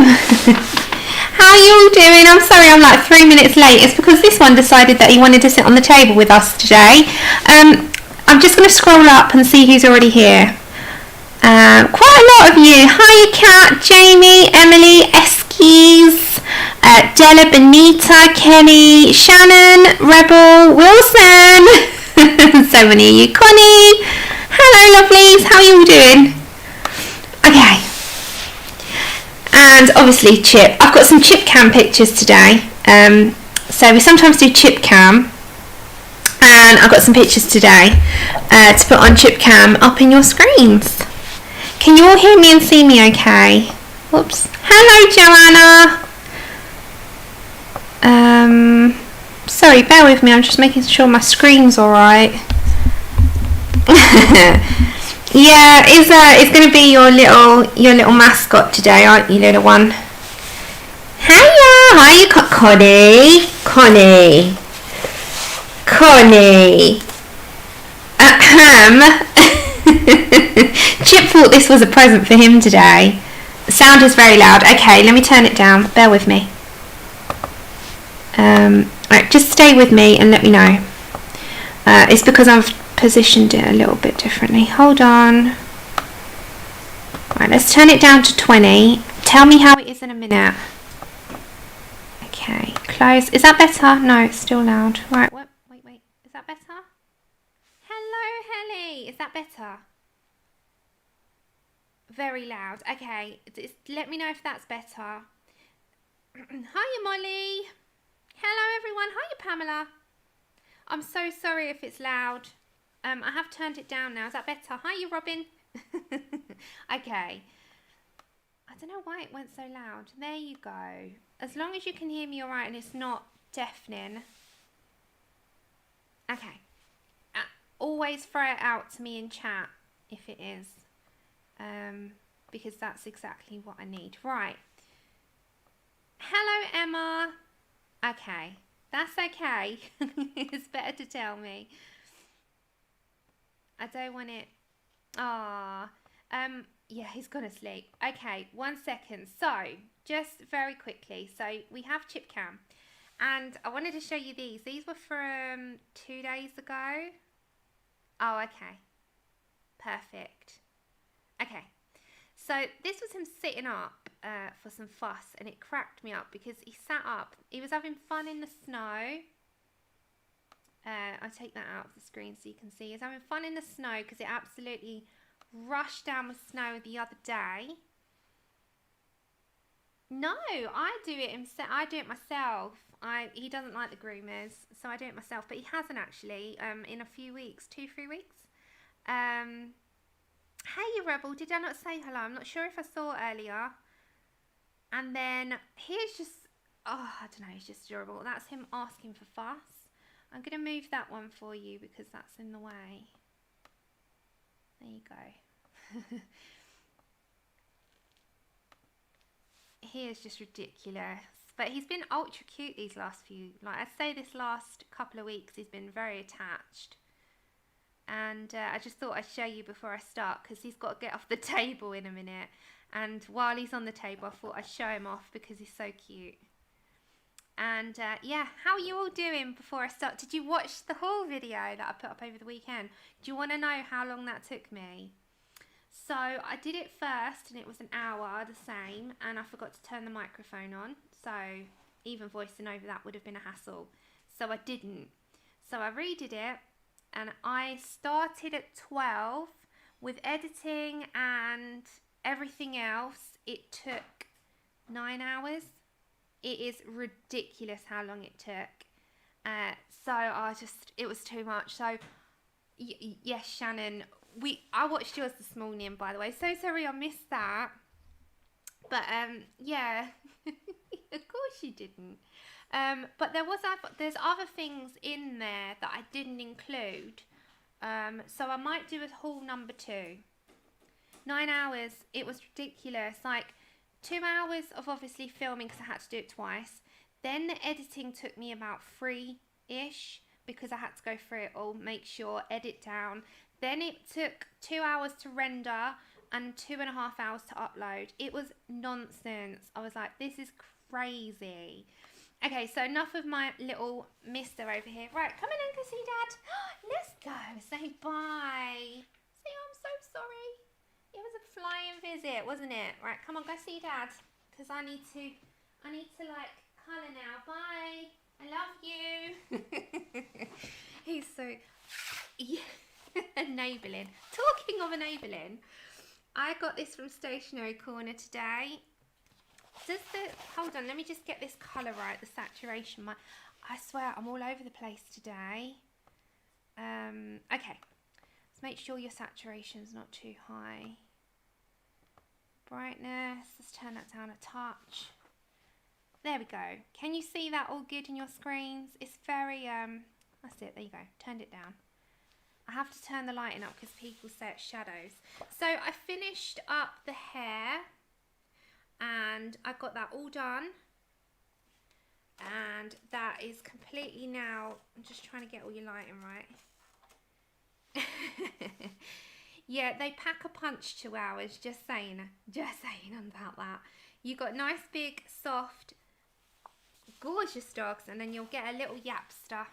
How are you all doing? I'm sorry I'm like 3 minutes late. It's because this one decided that he wanted to sit on the table with us today. I'm just going to scroll up and see who's already here. Quite a lot of you. Hiya Kat, Jamie, Emily, Eskies, Della, Benita, Kenny, Shannon, Rebel, Wilson. So many of you. Connie. Hello lovelies, how are you all doing? Okay. And obviously Chip. I've got some Chip Cam pictures today. So we sometimes do Chip Cam. And I've got some pictures today to put on Chip Cam up in your screens. Can you all hear me and see me okay? Whoops. Hello Joanna. Sorry, bear with me. I'm just making sure my screen's alright. Yeah, it's going to be your little mascot today, aren't you, little one? Hiya, Connie. Chip thought this was a present for him today. The sound is very loud. Okay, let me turn it down. Bear with me. Right, just stay with me and let me know. It's because I've positioned it a little bit differently. Hold on. Right, let's turn it down to 20. Tell me how it is in a minute. Okay, close. Is that better? No, it's still loud. Right, wait. Is that better? Hello, Helly. Is that better? Very loud. Okay, let me know if that's better. Hiya, Molly. Hello, everyone. Hiya, Pamela. I'm so sorry if it's loud. I have turned it down now. Is that better? Hiya, Robin. Okay. I don't know why it went so loud. There you go. As long as you can hear me all right and it's not deafening. Okay. Always throw it out to me in chat if it is. Because that's exactly what I need. Right. Hello, Emma. Okay. That's okay. It's better to tell me. I don't want it. Yeah, he's gone to sleep. Okay, 1 second. So, just very quickly. So, we have Chip Cam. And I wanted to show you these. These were from 2 days ago. Oh, okay. Perfect. Okay. So, this was him sitting up for some fuss. And it cracked me up because he sat up. He was having fun in the snow. I'll take that out of the screen so you can see. He's having fun in the snow because it absolutely rushed down with snow the other day. No, I do it myself. He doesn't like the groomers, so I do it myself. But he hasn't actually. In a few weeks, 2-3 weeks. Hey, you Rebel. Did I not say hello? I'm not sure if I saw earlier. And then here's just. Oh, I don't know. He's just adorable. That's him asking for fuss. I'm going to move that one for you because that's in the way. There you go. He is just ridiculous. But he's been ultra cute these last few... Like I'd say this last couple of weeks he's been very attached. And I just thought I'd show you before I start because he's got to get off the table in a minute. And while he's on the table I thought I'd show him off because he's so cute. And yeah, how are you all doing before I start? Did you watch the haul video that I put up over the weekend? Do you want to know how long that took me? So I did it first and it was an hour the same and I forgot to turn the microphone on. So even voicing over that would have been a hassle. So I didn't. So I redid it and I started at 12 with editing and everything else. It took 9 hours. It is ridiculous how long it took. So it was too much. So, yes, Shannon, I watched yours this morning, by the way. So sorry I missed that. But, yeah, of course you didn't. But there's other things in there that I didn't include. So I might do a haul number 2. 9 hours, it was ridiculous. Like, 2 hours of obviously filming because I had to do it twice. Then the editing took me about 3-ish because I had to go through it all, make sure, edit down. Then it took 2 hours to render and 2.5 hours to upload. It was nonsense. I was like, this is crazy. Okay, so enough of my little mister over here. Right, come in and go see Dad. Let's go. Say bye. Say, I'm so sorry. It was a flying visit, wasn't it? Right, come on, go see Dad. Because I need to like colour now. Bye. I love you. He's so enabling. Talking of enabling, I got this from Stationery Corner today. Hold on, let me just get this colour right, the saturation. I swear I'm all over the place today. Okay, let's make sure your saturation's not too high. Brightness, let's turn that down a touch. There we go. Can you see that all good in your screens? It's very, that's it, there you go, turned it down. I have to turn the lighting up because people say it's shadows. So I finished up the hair and I got that all done. And that is completely now, I'm just trying to get all your lighting right. Yeah, they pack a punch 2 hours, just saying about that. You got nice, big, soft, gorgeous dogs, and then you'll get a little yapster.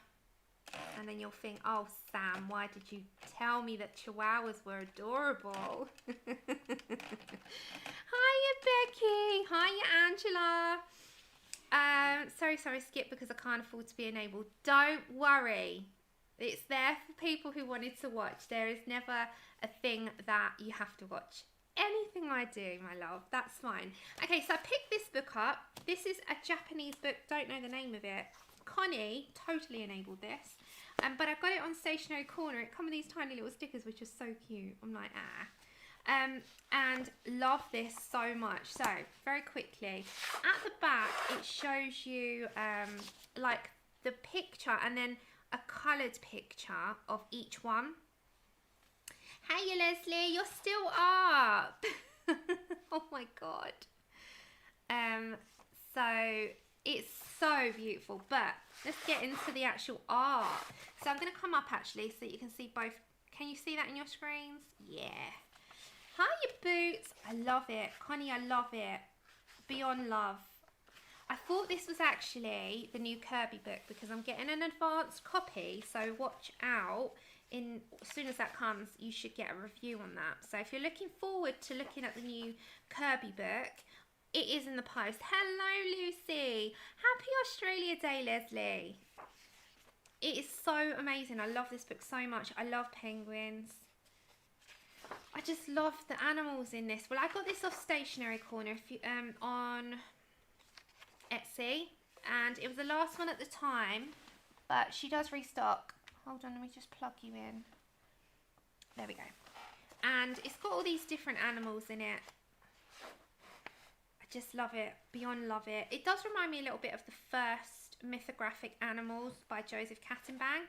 And then you'll think, oh, Sam, why did you tell me that chihuahuas were adorable? Hiya, Becky. Hiya, Angela. Sorry, Skip, because I can't afford to be enabled. Don't worry. It's there for people who wanted to watch. There is never a thing that you have to watch. Anything I do, my love, that's fine. Okay, so I picked this book up. This is a Japanese book. Don't know the name of it. Connie totally enabled this. But I got it on Stationery Corner. It comes with these tiny little stickers, which are so cute. I'm like, and love this so much. So, very quickly, at the back, it shows you like the picture and then a coloured picture of each one. Hey, Leslie, you're still up. Oh my God. So it's so beautiful, but let's get into the actual art. So I'm going to come up actually so that you can see both. Can you see that in your screens? Yeah. Hiya, Boots. I love it. Connie, I love it. Beyond love. I thought this was actually the new Kirby book because I'm getting an advanced copy, so watch out. As soon as that comes, you should get a review on that. So if you're looking forward to looking at the new Kirby book, it is in the post. Hello, Lucy. Happy Australia Day, Leslie. It is so amazing. I love this book so much. I love penguins. I just love the animals in this. Well, I got this off Stationery Corner on Etsy, and it was the last one at the time, but she does restock. Hold on, let me just plug you in. There we go. And it's got all these different animals in it. I just love it. Beyond love it. It does remind me a little bit of the first mythographic animals by Joseph Cattenbang,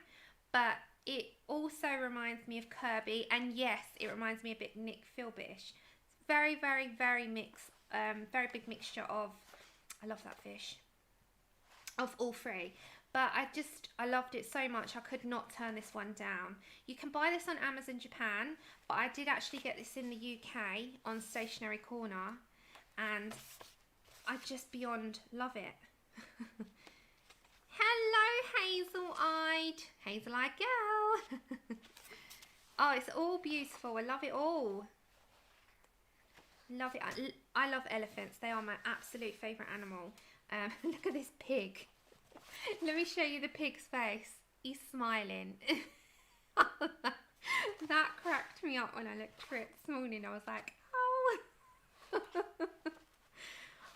but it also reminds me of Kirby, and yes, it reminds me a bit Nick Philbish. It's very, very, very mixed, very big mixture of, I love that fish, of all three. But I loved it so much, I could not turn this one down. You can buy this on Amazon Japan, but I did actually get this in the UK on Stationery Corner, and I just beyond love it. Hello, hazel-eyed girl. Oh, it's all beautiful. I love it all. Love it. I love elephants. They are my absolute favourite animal. Look at this pig. Let me show you the pig's face. He's smiling. That cracked me up when I looked through it this morning. I was like, oh.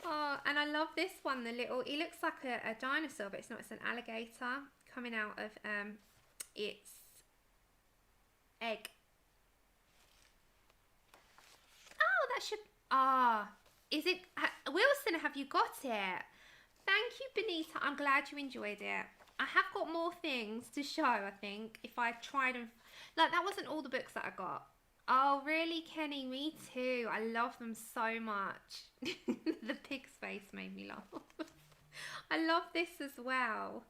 Oh, and I love this one. It looks like a dinosaur, but it's not. It's an alligator coming out of its egg. Oh, that should. Is it? Wilson, have you got it? Thank you, Benita. I'm glad you enjoyed it. I have got more things to show, I think, if I tried and... Like, that wasn't all the books that I got. Oh, really, Kenny? Me too. I love them so much. The pig's face made me laugh. I love this as well.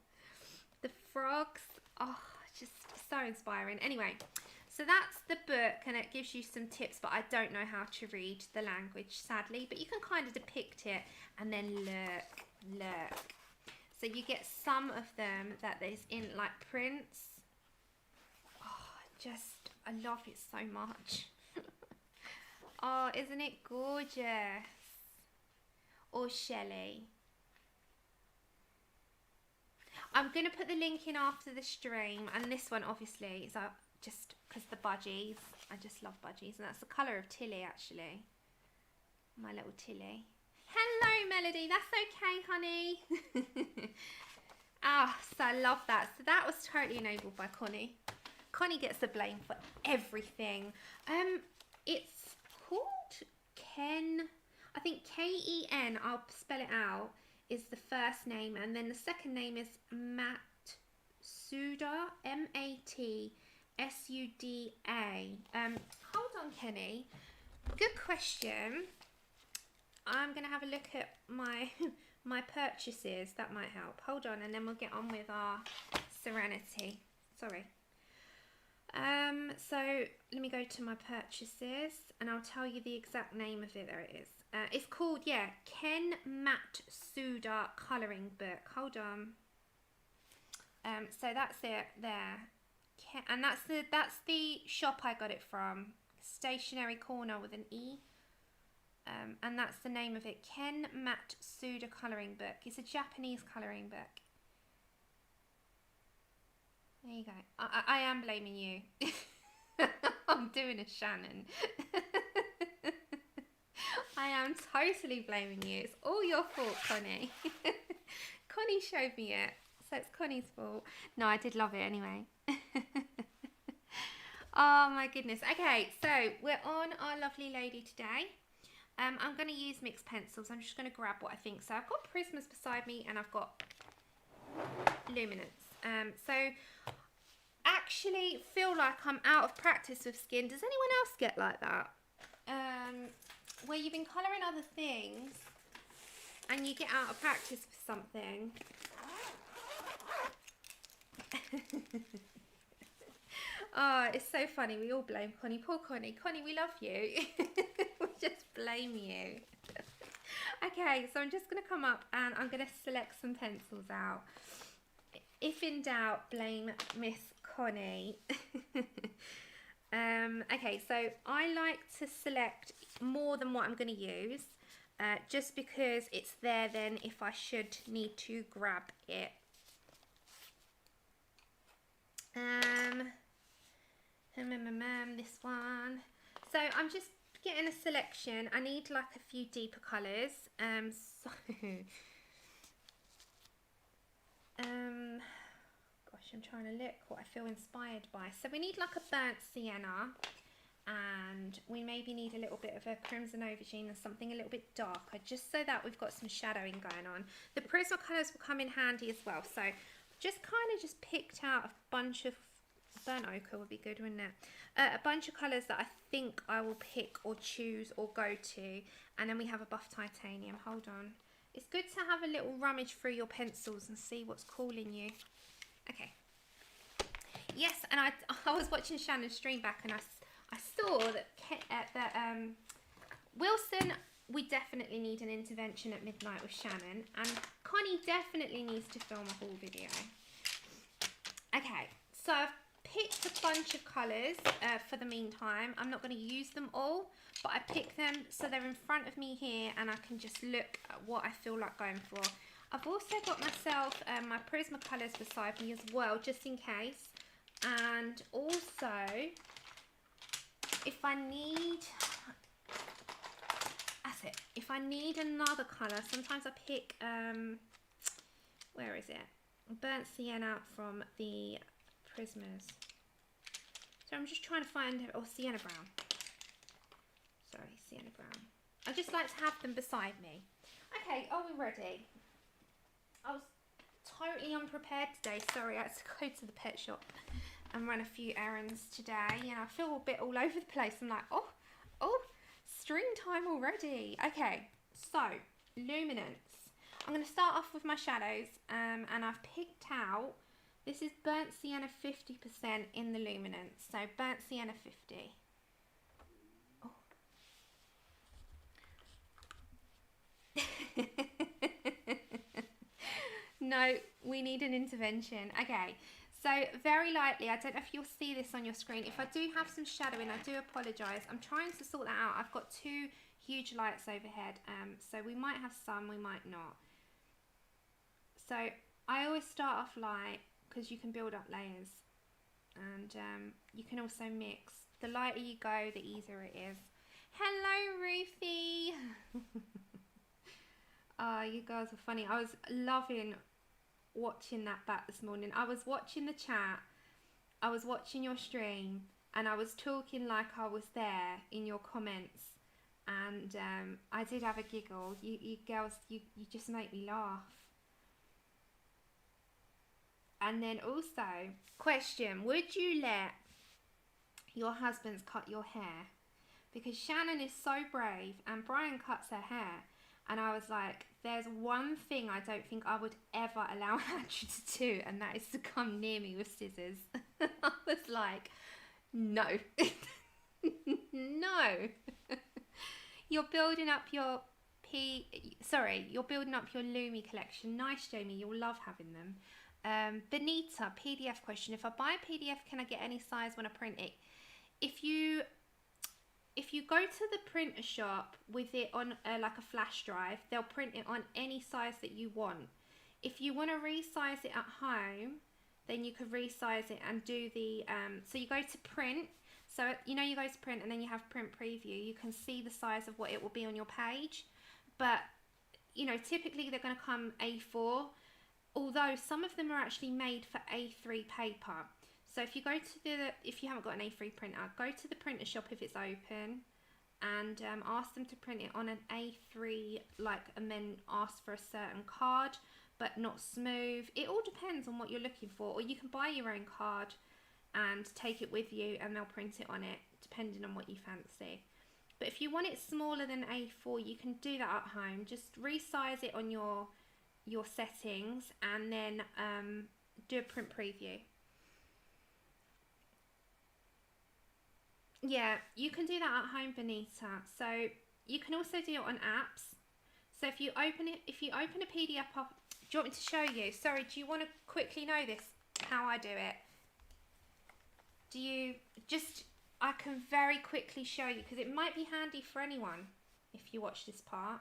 The frogs. Oh, just so inspiring. Anyway, So that's the book, and it gives you some tips, but I don't know how to read the language, sadly. But you can kind of depict it, and then look. So you get some of them that is in like prints. Oh, I love it so much. Oh, isn't it gorgeous? Or Shelley. I'm going to put the link in after the stream, and this one obviously is just because the budgies. I just love budgies, and that's the colour of Tilly actually. My little Tilly. Hello Melody, that's okay honey. So I love that. So that was totally enabled by Connie. Connie gets the blame for everything. It's called Ken, I think Ken, I'll spell it out, is the first name, and then the second name is Matsuda, Matsuda. Hold on, Kenny. Good question. I'm going to have a look at my purchases. That might help. Hold on, and then we'll get on with our Serenity. Sorry. So let me go to my purchases, and I'll tell you the exact name of it. There it is. It's called, Ken Matsuda colouring book. Hold on. So that's it there. And that's the shop I got it from. Stationery Corner with an E. And that's the name of it. Ken Matsuda colouring book. It's a Japanese colouring book. There you go. I am blaming you. I'm doing a Shannon. I am totally blaming you. It's all your fault, Connie. Connie showed me it, so it's Connie's fault. No, I did love it anyway. Oh my goodness. Okay, so we're on our lovely lady today. I'm going to use mixed pencils. I'm just going to grab what I think. So I've got Prismas beside me, and I've got Luminance. So actually feel like I'm out of practice with skin. Does anyone else get like that? Where you've been colouring other things and you get out of practice with something. Oh, it's so funny. We all blame Connie. Poor Connie. Connie, we love you. We just blame you. Okay, so I'm just going to come up and I'm going to select some pencils out. If in doubt, blame Miss Connie. Okay, so I like to select more than what I'm going to use, just because it's there then if I should need to grab it. This one. So I'm just getting a selection. I need like a few deeper colours. Gosh, I'm trying to look what I feel inspired by. So we need like a burnt sienna, and we maybe need a little bit of a crimson aubergine and something a little bit darker, just so that we've got some shadowing going on. The Prismacolors will come in handy as well. So just kind of just picked out a bunch of burnt ochre would be good, wouldn't it? A bunch of colours that I think I will pick or choose or go to, and then we have a buff titanium. Hold on. It's good to have a little rummage through your pencils and see what's calling you. Okay. Yes, and I was watching Shannon's stream back, and I saw that Wilson, we definitely need an intervention at midnight with Shannon, and Connie definitely needs to film a haul video. Okay, so I've picked a bunch of colours for the meantime. I'm not going to use them all, but I picked them so they're in front of me here, and I can just look at what I feel like going for. I've also got myself my Prismacolors beside me as well, just in case. And also, if I need, that's it. If I need another colour, sometimes I pick, where is it? Burnt sienna from the Prismas. So I'm just trying to find, or sienna brown. Sorry, sienna brown. I just like to have them beside me. Okay, are we ready? I was totally unprepared today. Sorry, I had to go to the pet shop and run a few errands today. And I feel a bit all over the place. I'm like, oh, string time already. Okay, so Luminance. I'm going to start off with my shadows, and I've picked out This is burnt sienna 50% in the Luminance. So burnt sienna 50. Oh. No, we need an intervention. Okay, so very lightly, I don't know if you'll see this on your screen. If I do have some shadowing, I do apologise. I'm trying to sort that out. I've got two huge lights overhead, so we might have some, we might not. So I always start off light because you can build up layers, and you can also mix. The lighter you go, the easier it is. Hello, Ruthie. Oh, you girls are funny. I was loving watching that back this morning. I was watching the chat, I was watching your stream, and I was talking like I was there in your comments, and I did have a giggle. You girls, you just make me laugh. And then also, question, would you let your husbands cut your hair? Because Shannon is so brave and Brian cuts her hair, and I was like, there's one thing I don't think I would ever allow Andrew to do, and that is to come near me with scissors. I was like, no. No. You're building up your you're building up your Lumi collection. Nice, Jamie, you'll love having them. Benita, PDF question. If I buy a PDF, can I get any size when I print it? If you go to the printer shop with it on like a flash drive, they'll print it on any size that you want. If you want to resize it at home, then you could resize it and do the, so you go to print. So, you know, you go to print and then you have print preview. You can see the size of what it will be on your page. But, you know, typically they're going to come A4. Although some of them are actually made for A3 paper. So if you go to if you haven't got an A3 printer, go to the printer shop if it's open, and ask them to print it on an A3, and then ask for a certain card, but not smooth. It all depends on what you're looking for, or you can buy your own card and take it with you, and they'll print it on it, depending on what you fancy. But if you want it smaller than A4, you can do that at home. Just resize it on your settings, and then do a print preview. Yeah, you can do that at home, Benita. So you can also do it on apps. So if you open a PDF up, do you want me to show you? Sorry, do you want to quickly know this, how I do it? I can very quickly show you, because it might be handy for anyone if you watch this part.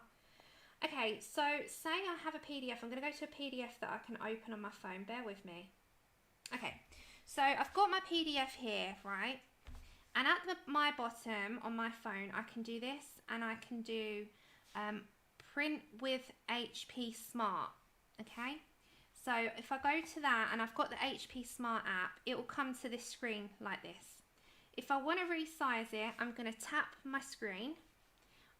Okay, so say I have a PDF. I'm going to go to a PDF that I can open on my phone. Bear with me. Okay, so I've got my PDF here, right? And at my bottom on my phone, I can do this, and I can do print with HP Smart, okay? So if I go to that and I've got the HP Smart app, it will come to this screen like this. If I want to resize it, I'm going to tap my screen,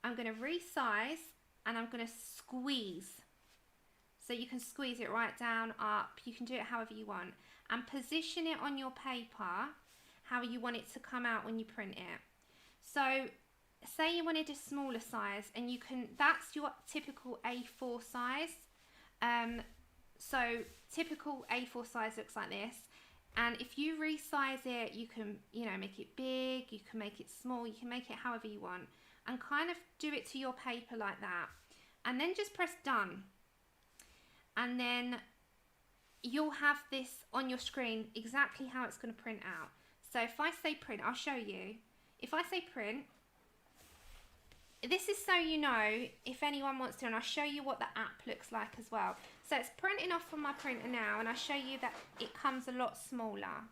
I'm going to resize, and I'm going to squeeze. So you can squeeze it right down, up, you can do it however you want, and position it on your paper how you want it to come out when you print it. So say you wanted a smaller size, and you can, that's your typical A4 size. So typical A4 size looks like this, and if you resize it, you can, you know, make it big, you can make it small, you can make it however you want, and kind of do it to your paper like that, and then just press done, and then you'll have this on your screen exactly how it's going to print out. So if I say print, I'll show you. If I say print, this is so you know if anyone wants to, and I'll show you what the app looks like as well. So it's printing off from my printer now, and I'll show you that it comes a lot smaller.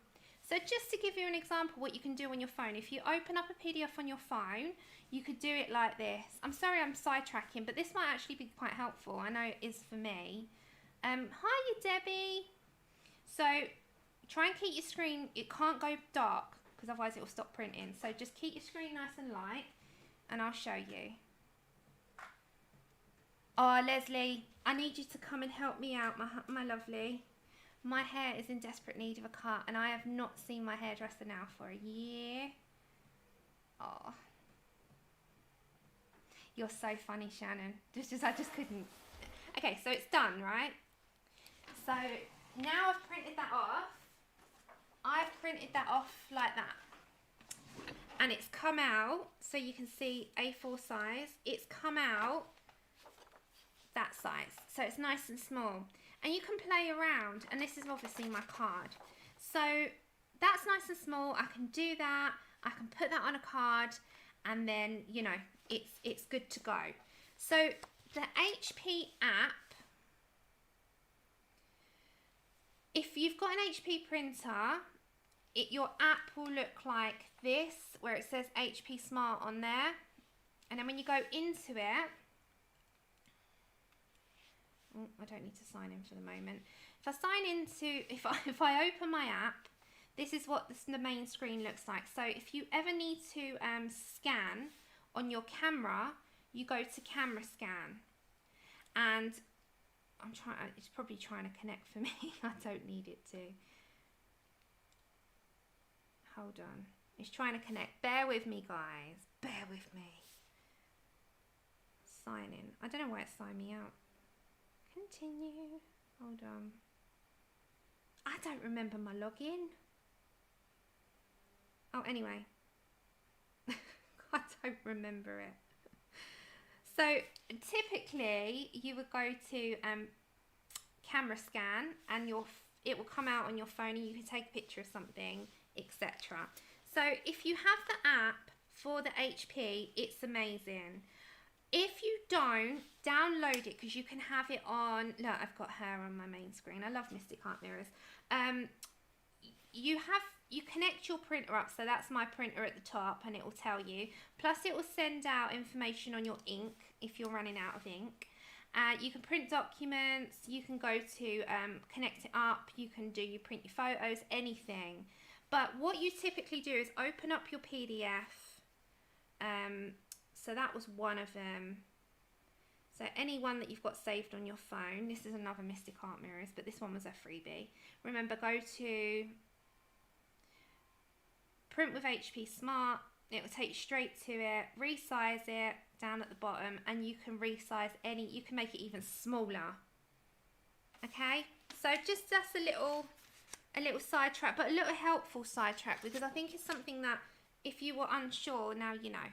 So just to give you an example what you can do on your phone, if you open up a PDF on your phone, you could do it like this. I'm sorry I'm sidetracking, but this might actually be quite helpful. I know it is for me. Hi, Debbie. So try and keep your screen, it can't go dark because otherwise it will stop printing. So just keep your screen nice and light, and I'll show you. Oh, Leslie, I need you to come and help me out, my lovely. My hair is in desperate need of a cut, and I have not seen my hairdresser now for a year. Oh, you're so funny, Shannon. I just couldn't. Okay, so it's done, right? So now I've printed that off. I've printed that off like that. And it's come out, so you can see A4 size. It's come out that size. So it's nice and small. And you can play around. And this is obviously my card. So that's nice and small. I can do that. I can put that on a card. And then, you know, it's good to go. So the HP app, if you've got an HP printer, your app will look like this, where it says HP Smart on there. And then when you go into it, oh, I don't need to sign in for the moment. If I sign into, if I open my app, this is what the main screen looks like. So if you ever need to scan on your camera, you go to camera scan. And I'm trying, it's probably trying to connect for me. I don't need it to. Hold on. It's trying to connect. Bear with me, guys. Bear with me. Sign in. I don't know why it signed me out. Continue. Hold on. I don't remember my login. Oh, anyway. I don't remember it. So, typically, you would go to camera scan and it will come out on your phone and you can take a picture of something, etc. So, if you have the app for the HP, it's amazing. If you don't, download it because you can have it on. Look, I've got her on my main screen. I love Mystic Art Mirrors. You connect your printer up, so that's my printer at the top, and it will tell you. Plus, it will send out information on your ink if you're running out of ink. You can print documents. You can go to connect it up. You can print your photos, anything. But what you typically do is open up your PDF. So that was one of them. So any one that you've got saved on your phone. This is another Mystic Art Mirrors, but this one was a freebie. Remember, go to print with HP Smart. It will take you straight to it. Resize it down at the bottom, and you can resize any. You can make it even smaller. Okay, so just that's a little sidetrack, but a little helpful sidetrack, because I think it's something that if you were unsure, now you know.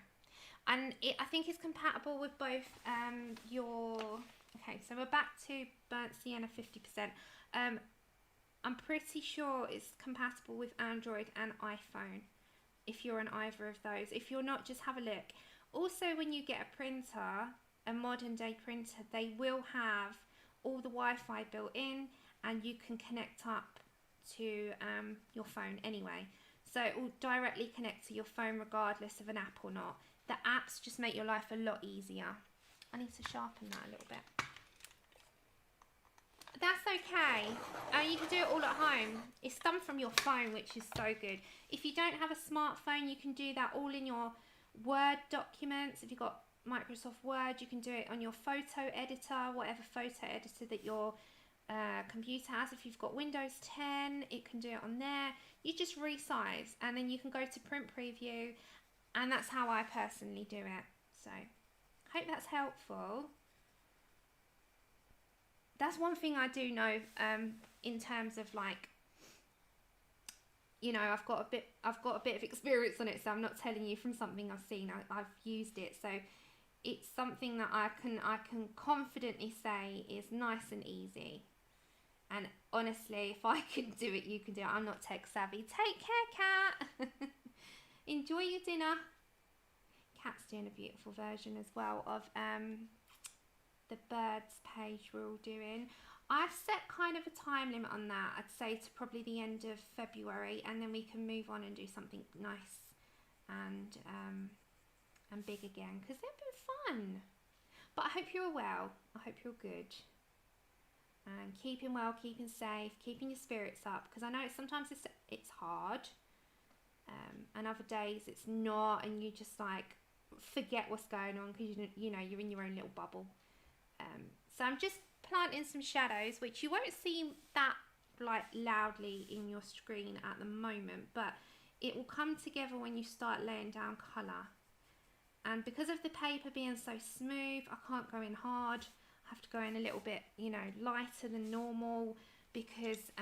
And I think it's compatible with both okay, so we're back to Burnt Sienna 50%. I'm pretty sure it's compatible with Android and iPhone, if you're on either of those. If you're not, just have a look. Also, when you get a printer, a modern day printer, they will have all the Wi-Fi built in, and you can connect up to your phone anyway. So it will directly connect to your phone regardless of an app or not. The apps just make your life a lot easier. I need to sharpen that a little bit. That's okay. You can do it all at home. It's done from your phone, which is so good. If you don't have a smartphone, you can do that all in your Word documents. If you've got Microsoft Word, you can do it on your photo editor, whatever photo editor that your computer has. If you've got Windows 10, it can do it on there. You just resize, and then you can go to print preview, and that's how I personally do it. So, hope that's helpful. That's one thing I do know in terms of, like, you know, I've got a bit of experience on it, so I'm not telling you from something I've seen. I've used it, so it's something that I can confidently say is nice and easy. And honestly, if I can do it, you can do it. I'm not tech savvy. Take care, Cat. Enjoy your dinner. Cat's doing a beautiful version as well of the birds page we're all doing. I've set kind of a time limit on that. I'd say to probably the end of February, and then we can move on and do something nice and big again, because they've been fun. But I hope you're well. I hope you're good. And keeping well, keeping safe, keeping your spirits up, because I know sometimes it's hard, and other days it's not, and you just like forget what's going on because you know you're in your own little bubble. So I'm just planting some shadows, which you won't see that like loudly in your screen at the moment, but it will come together when you start laying down colour. And because of the paper being so smooth, I can't go in hard. I have to go in a little bit, you know, lighter than normal, because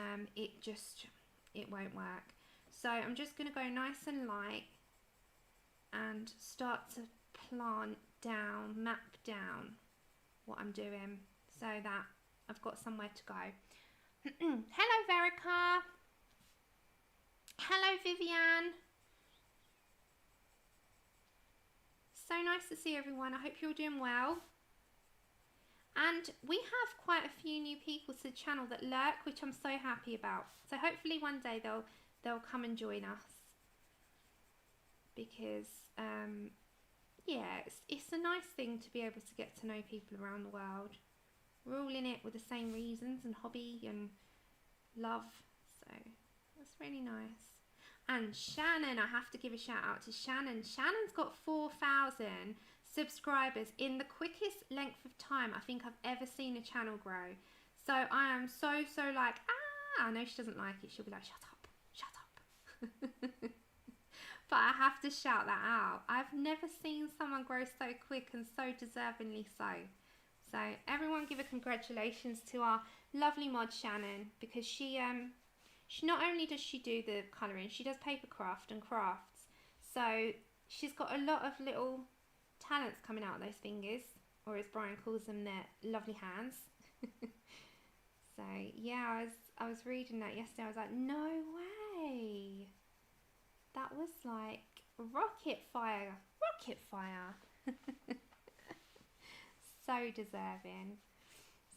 it won't work. So I'm just going to go nice and light and start to map down what I'm doing so that I've got somewhere to go. Hello Verica. Hello Vivian. So nice to see everyone. I hope you're doing well. And we have quite a few new people to the channel that lurk, which I'm so happy about. So hopefully one day they'll come and join us, because yeah, it's a nice thing to be able to get to know people around the world. We're all in it with the same reasons and hobby and love, so that's really nice. And Shannon, I have to give a shout out to Shannon. Shannon's got 4,000 subscribers in the quickest length of time I think I've ever seen a channel grow. So I am so like, I know she doesn't like it. She'll be like, shut up. But I have to shout that out. I've never seen someone grow so quick and so deservingly so. So everyone give a congratulations to our lovely mod Shannon, because she not only does she do the colouring, she does paper craft and crafts. So she's got a lot of little talents coming out of those fingers, or as Brian calls them, their lovely hands. So yeah, I was reading that yesterday. I was like, no way. That was like rocket fire. So deserving.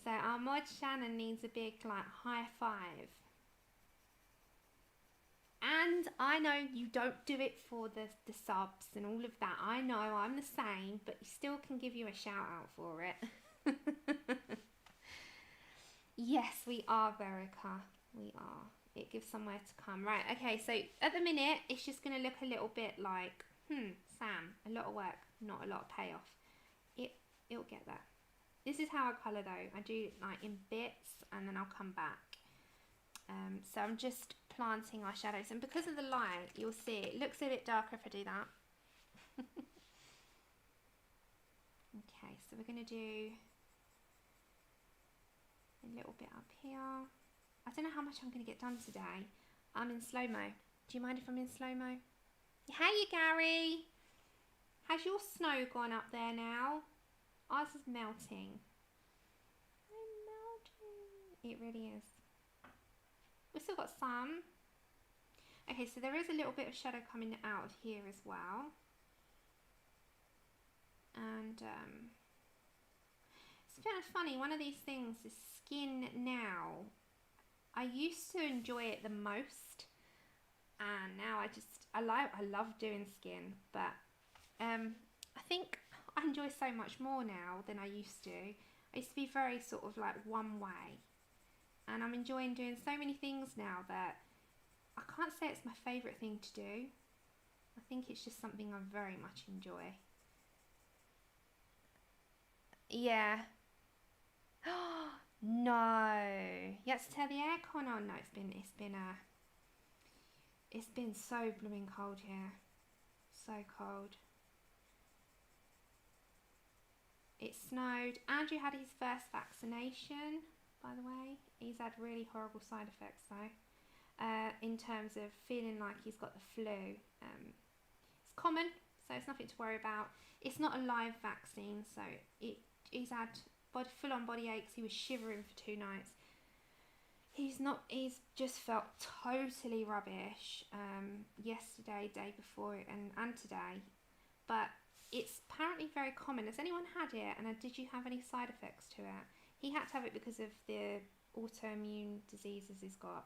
So our mod Shannon needs a big like high five. And I know you don't do it for the subs and all of that. I know I'm the same, but you still can give you a shout out for it. Yes, we are, Verica. We are. It gives somewhere to come. Right, okay, so at the minute, it's just going to look a little bit like, Sam, a lot of work, not a lot of payoff. It'll get there. This is how I colour though. I do it like in bits and then I'll come back. So I'm just planting our shadows, and because of the light, you'll see it looks a bit darker if I do that. Okay, so we're going to do a little bit up here. I don't know how much I'm going to get done today. I'm in slow-mo. Do you mind if I'm in slow-mo? Hey, Gary! Has your snow gone up there now? Ours is melting. I'm melting. It really is. We've still got some. Okay, so there is a little bit of shadow coming out of here as well. And it's kind of funny, one of these things is skin now. I used to enjoy it the most, and now I love doing skin, but I think I enjoy so much more now than I used to. I used to be very sort of like one way, and I'm enjoying doing so many things now that I can't say it's my favourite thing to do. I think it's just something I very much enjoy. Yeah. No. You have to turn the aircon on. No, it's been so blooming cold here. So cold. It snowed. Andrew had his first vaccination, by the way. He's had really horrible side effects though. In terms of feeling like he's got the flu. It's common, so it's nothing to worry about. It's not a live vaccine, so he's had full-on body aches. He was shivering for 2 nights. He's just felt totally rubbish yesterday, day before, and today. But it's apparently very common. Has anyone had it? And did you have any side effects to it? He had to have it because of the autoimmune diseases he's got.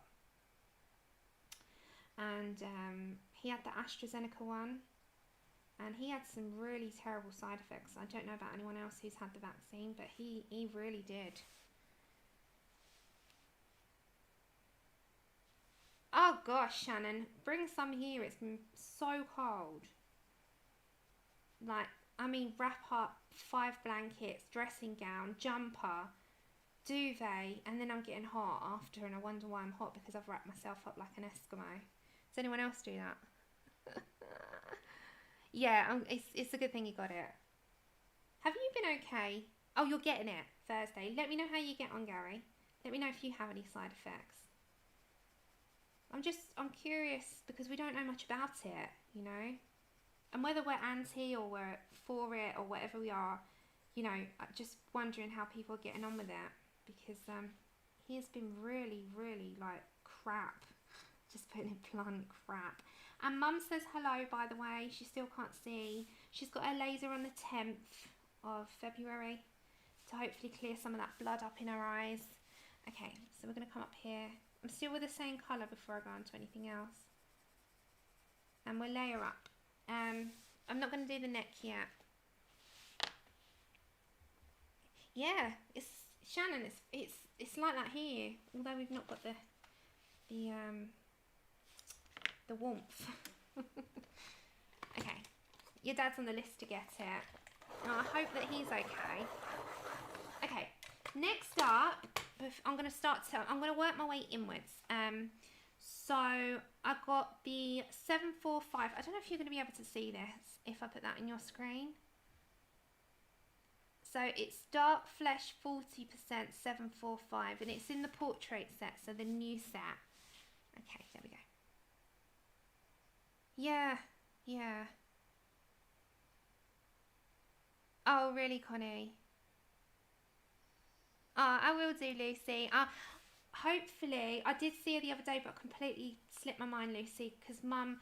And he had the AstraZeneca one. And he had some really terrible side effects. I don't know about anyone else who's had the vaccine, but he really did. Oh gosh, Shannon, bring some here. It's been so cold. Like, I mean, wrap up 5 blankets, dressing gown, jumper, duvet, and then I'm getting hot after, and I wonder why I'm hot, because I've wrapped myself up like an Eskimo. Does anyone else do that? Yeah, it's a good thing you got it. Have you been okay? Oh, you're getting it Thursday. Let me know how you get on, Gary. Let me know if you have any side effects. I'm curious because we don't know much about it, you know, and whether we're anti or we're for it or whatever we are, you know, I'm just wondering how people are getting on with it, because he has been really, really like crap, just putting it blunt, crap. And Mum says hello, by the way. She still can't see. She's got her laser on the 10th of February to hopefully clear some of that blood up in her eyes. Okay, so we're going to come up here. I'm still with the same colour before I go on to anything else. And we'll layer up. I'm not going to do the neck yet. Yeah, it's Shannon. It's like that here, although we've not got the warmth. Okay, your dad's on the list to get it. Oh, I hope that he's okay. Okay, next up, I'm going to work my way inwards. So I got the 745. I don't know if you're going to be able to see this if I put that in your screen. So it's Dark Flesh 40% 745, and it's in the portrait set, so the new set. Okay, there we go. Yeah. Oh, really, Connie? I will do, Lucy. Hopefully, I did see her the other day, but completely slipped my mind, Lucy, because Mum,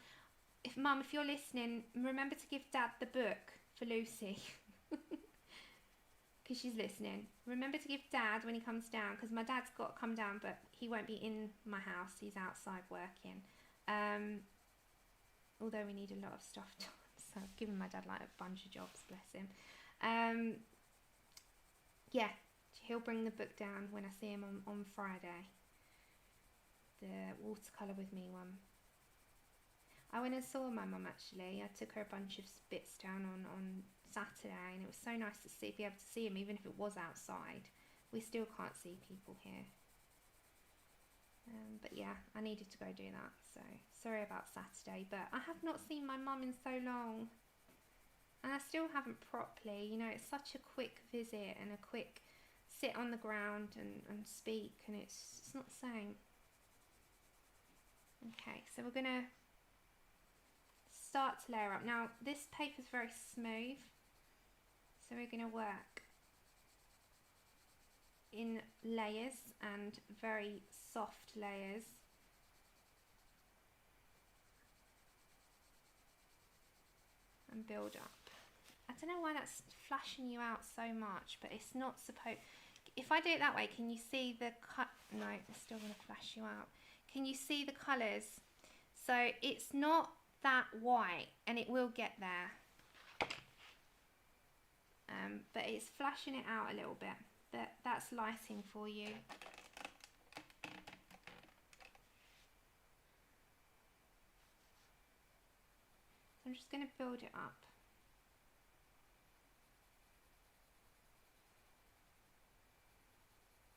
if you're listening, remember to give Dad the book for Lucy. Because she's listening. Remember to give Dad when he comes down, because my dad's got to come down, but he won't be in my house. He's outside working. Although we need a lot of stuff done, so I've given my dad like a bunch of jobs, bless him. Yeah, he'll bring the book down when I see him on Friday. The watercolour with me one. I went and saw my mum actually. I took her a bunch of bits down on Saturday, and it was so nice to be able to see him, even if it was outside. We still can't see people here. But yeah, I needed to go do that, so sorry about Saturday, but I have not seen my mum in so long, and I still haven't properly, you know, it's such a quick visit and a quick sit on the ground and speak, and it's not the same. Okay, so we're going to start to layer up. Now this paper is very smooth, so we're going to work in layers and very soft layers. And build up. I don't know why that's flashing you out so much, but it's not supposed... If I do it that way, can you see the cut? No, it's still going to flash you out. Can you see the colours? So it's not that white, and it will get there. But it's flashing it out a little bit. That's lighting for you. So I'm just going to build it up.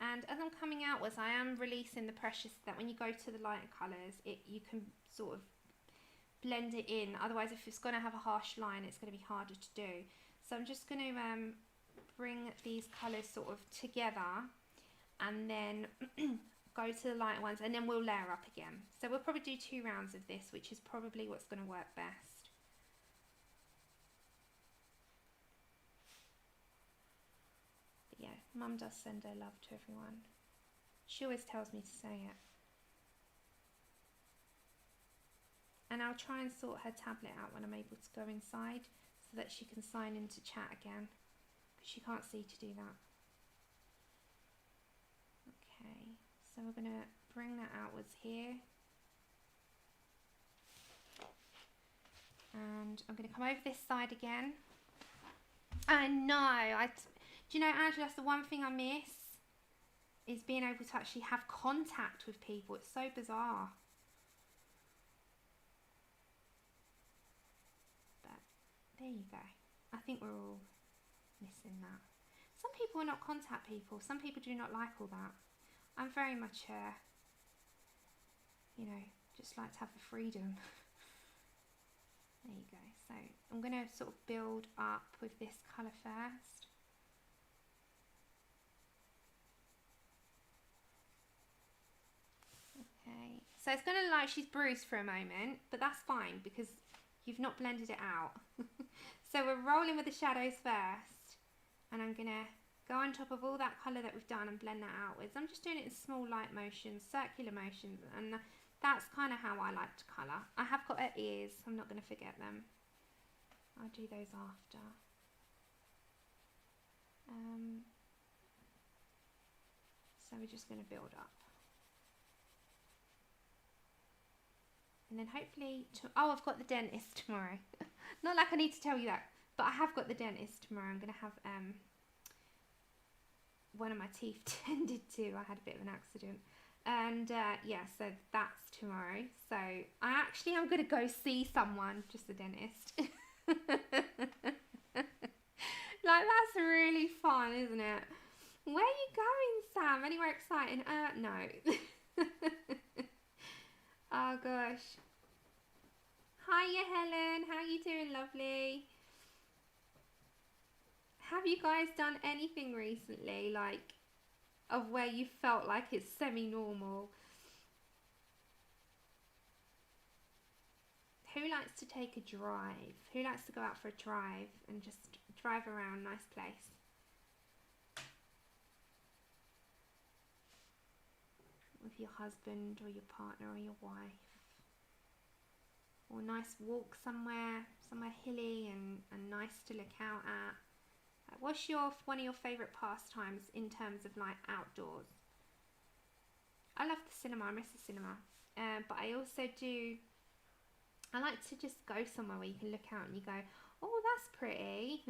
And as I'm coming outwards, I am releasing the pressure so that when you go to the lighter colours, you can sort of blend it in. Otherwise, if it's going to have a harsh line, it's going to be harder to do. So I'm just going to bring these colours sort of together, and then go to the lighter ones, and then we'll layer up again. So we'll probably do 2 rounds of this, which is probably what's going to work best. But yeah, Mum does send her love to everyone. She always tells me to say it. And I'll try and sort her tablet out when I'm able to go inside, so that she can sign into chat again, because she can't see to do that. Okay, so we're going to bring that outwards here. And I'm going to come over this side again. I know, do you know, Angela, that's the one thing I miss, is being able to actually have contact with people. It's so bizarre. But there you go. I think we're all missing that. Some people are not contact people. Some people do not like all that. I'm very much, you know, just like to have the freedom. There you go. So I'm going to sort of build up with this colour first. So it's going to look like she's bruised for a moment, but that's fine because you've not blended it out. So we're rolling with the shadows first, and I'm going to go on top of all that colour that we've done and blend that outwards. I'm just doing it in small light motions, circular motions, and that's kind of how I like to colour. I have got her ears, I'm not going to forget them. I'll do those after. So we're just going to build up. And then hopefully, oh, I've got the dentist tomorrow. Not like I need to tell you that, but I have got the dentist tomorrow. I'm going to have one of my teeth tended to. I had a bit of an accident. And yeah, so that's tomorrow. So I'm going to go see someone, just the dentist. Like, that's really fun, isn't it? Where are you going, Sam? Anywhere exciting? No. Oh gosh. Hiya, Helen. How you doing, lovely? Have you guys done anything recently, like, of where you felt like it's semi-normal? Who likes to take a drive? Who likes to go out for a drive and just drive around? Nice place. With your husband or your partner or your wife. Or a nice walk somewhere hilly and nice to look out at. What's one of your favourite pastimes in terms of like outdoors? I love the cinema, I miss the cinema. But I also I like to just go somewhere where you can look out and you go, oh, that's pretty.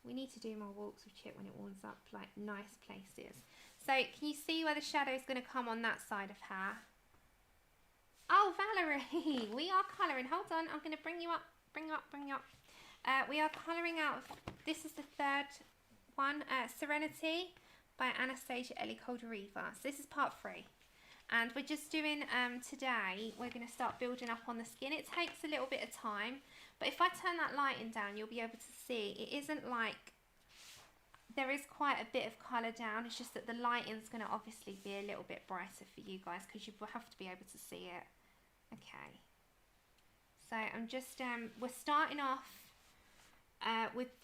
We need to do more walks with Chip when it warms up, like nice places. So can you see where the shadow is going to come on that side of her? Oh, Valerie, we are colouring. Hold on, I'm going to bring you up. We are colouring out, this is the third one, Serenity by Anastasia Elly Koldereva. So this is part 3. And we're just doing, today, we're going to start building up on the skin. It takes a little bit of time, but if I turn that lighting down, you'll be able to see it isn't like, there is quite a bit of colour down. It's just that the lighting's going to obviously be a little bit brighter for you guys because you will have to be able to see it. Okay. So I'm just, we're starting off with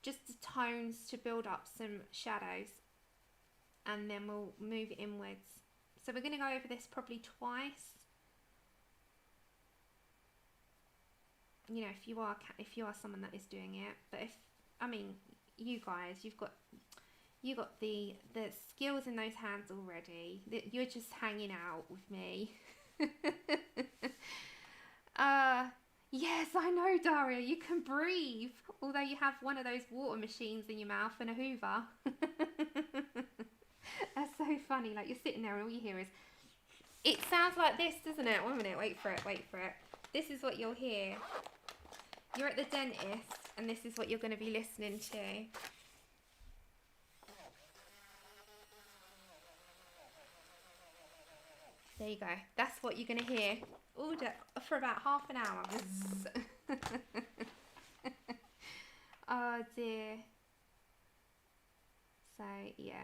just the tones to build up some shadows, and then we'll move inwards. So we're going to go over this probably twice. You know, if you are someone that is doing it, but you guys, you've got the skills in those hands already. You're just hanging out with me. Yes, I know, Daria, you can breathe, although you have one of those water machines in your mouth and a Hoover. That's so funny, like you're sitting there and all you hear is, it sounds like this, doesn't it? 1 minute, wait for it. This is what you'll hear. You're at the dentist and this is what you're going to be listening to. There you go. That's what you're going to hear all day, for about half an hour. Oh dear. So yeah.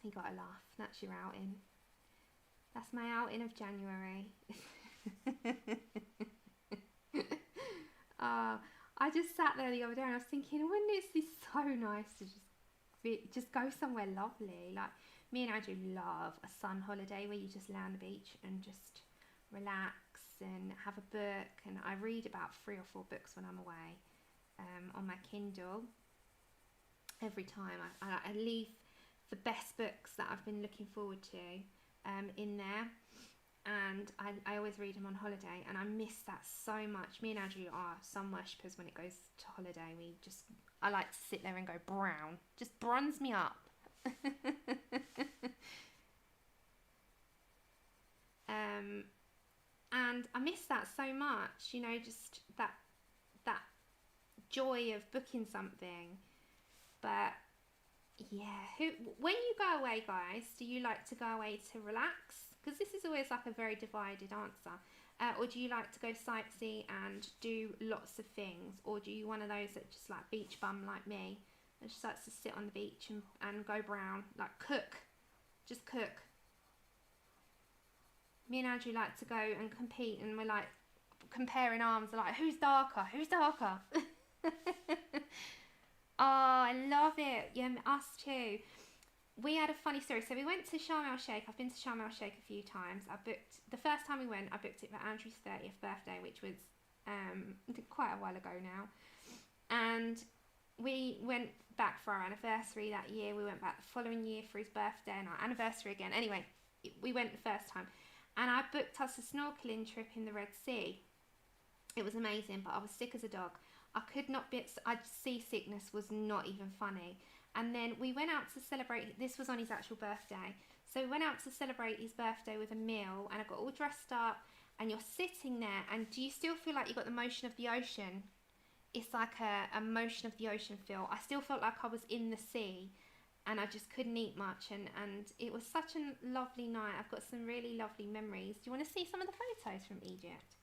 You gotta laugh. That's your outing. That's my outing of January. I just sat there the other day and I was thinking, wouldn't it be so nice to just go somewhere lovely? Like, me and Andrew love a sun holiday where you just lay on the beach and just relax and have a book. And I read about 3 or 4 books when I'm away on my Kindle. Every time I leave the best books that I've been looking forward to in there. And I always read them on holiday, and I miss that so much. Me and Andrew are sun worshippers when it goes to holiday. I like to sit there and go brown. Just bronze me up. And I miss that so much, you know, just that joy of booking something. But yeah, when you go away, guys, do you like to go away to relax? Because this is always like a very divided answer. Or do you like to go sightsee and do lots of things? Or do you one of those that just like beach bum like me, that just likes to sit on the beach and go brown, like cook, just cook? Me and Andrew like to go and compete, and we're like comparing arms, like who's darker, who's darker? Oh, I love it. Yeah, us too. We had a funny story. So we went to Sharm el Sheikh. I've been to Sharm el Sheikh a few times. The first time we went, I booked it for Andrew's 30th birthday, which was quite a while ago now. And we went back for our anniversary that year. We went back the following year for his birthday and our anniversary again. Anyway, we went the first time. And I booked us a snorkeling trip in the Red Sea. It was amazing, but I was sick as a dog. I could not be, seasickness was not even funny. And then we went out to celebrate, this was on his actual birthday. So we went out to celebrate his birthday with a meal, and I got all dressed up, and you're sitting there, and do you still feel like you got the motion of the ocean? It's like a motion of the ocean feel. I still felt like I was in the sea, and I just couldn't eat much, and it was such a lovely night. I've got some really lovely memories. Do you want to see some of the photos from Egypt?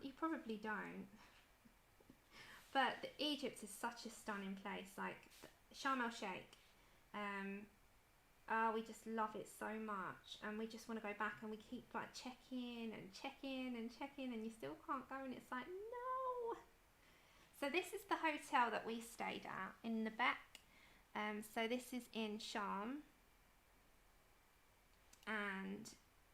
You probably don't. But Egypt is such a stunning place, like Sharm el Sheikh. We just love it so much, and we just want to go back, and we keep like checking and checking and checking, and you still can't go, and it's like, no. So this is the hotel that we stayed at in the back. So this is in Sharm, and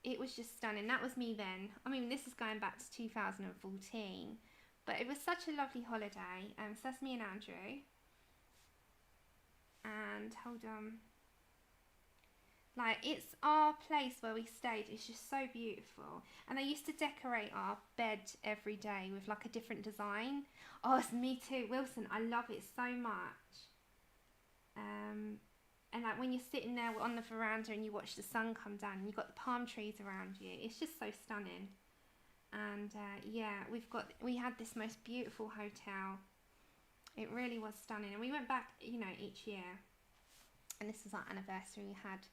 it was just stunning. That was me then. I mean, this is going back to 2014. But it was such a lovely holiday. So that's me and Andrew. And hold on. Like, it's our place where we stayed. It's just so beautiful. And they used to decorate our bed every day with like a different design. Oh, it's me too. Wilson, I love it so much. And like when you're sitting there on the veranda and you watch the sun come down and you've got the palm trees around you. It's just so stunning. And yeah, we had this most beautiful hotel. It really was stunning, and we went back, you know, each year. And this was our anniversary. We had,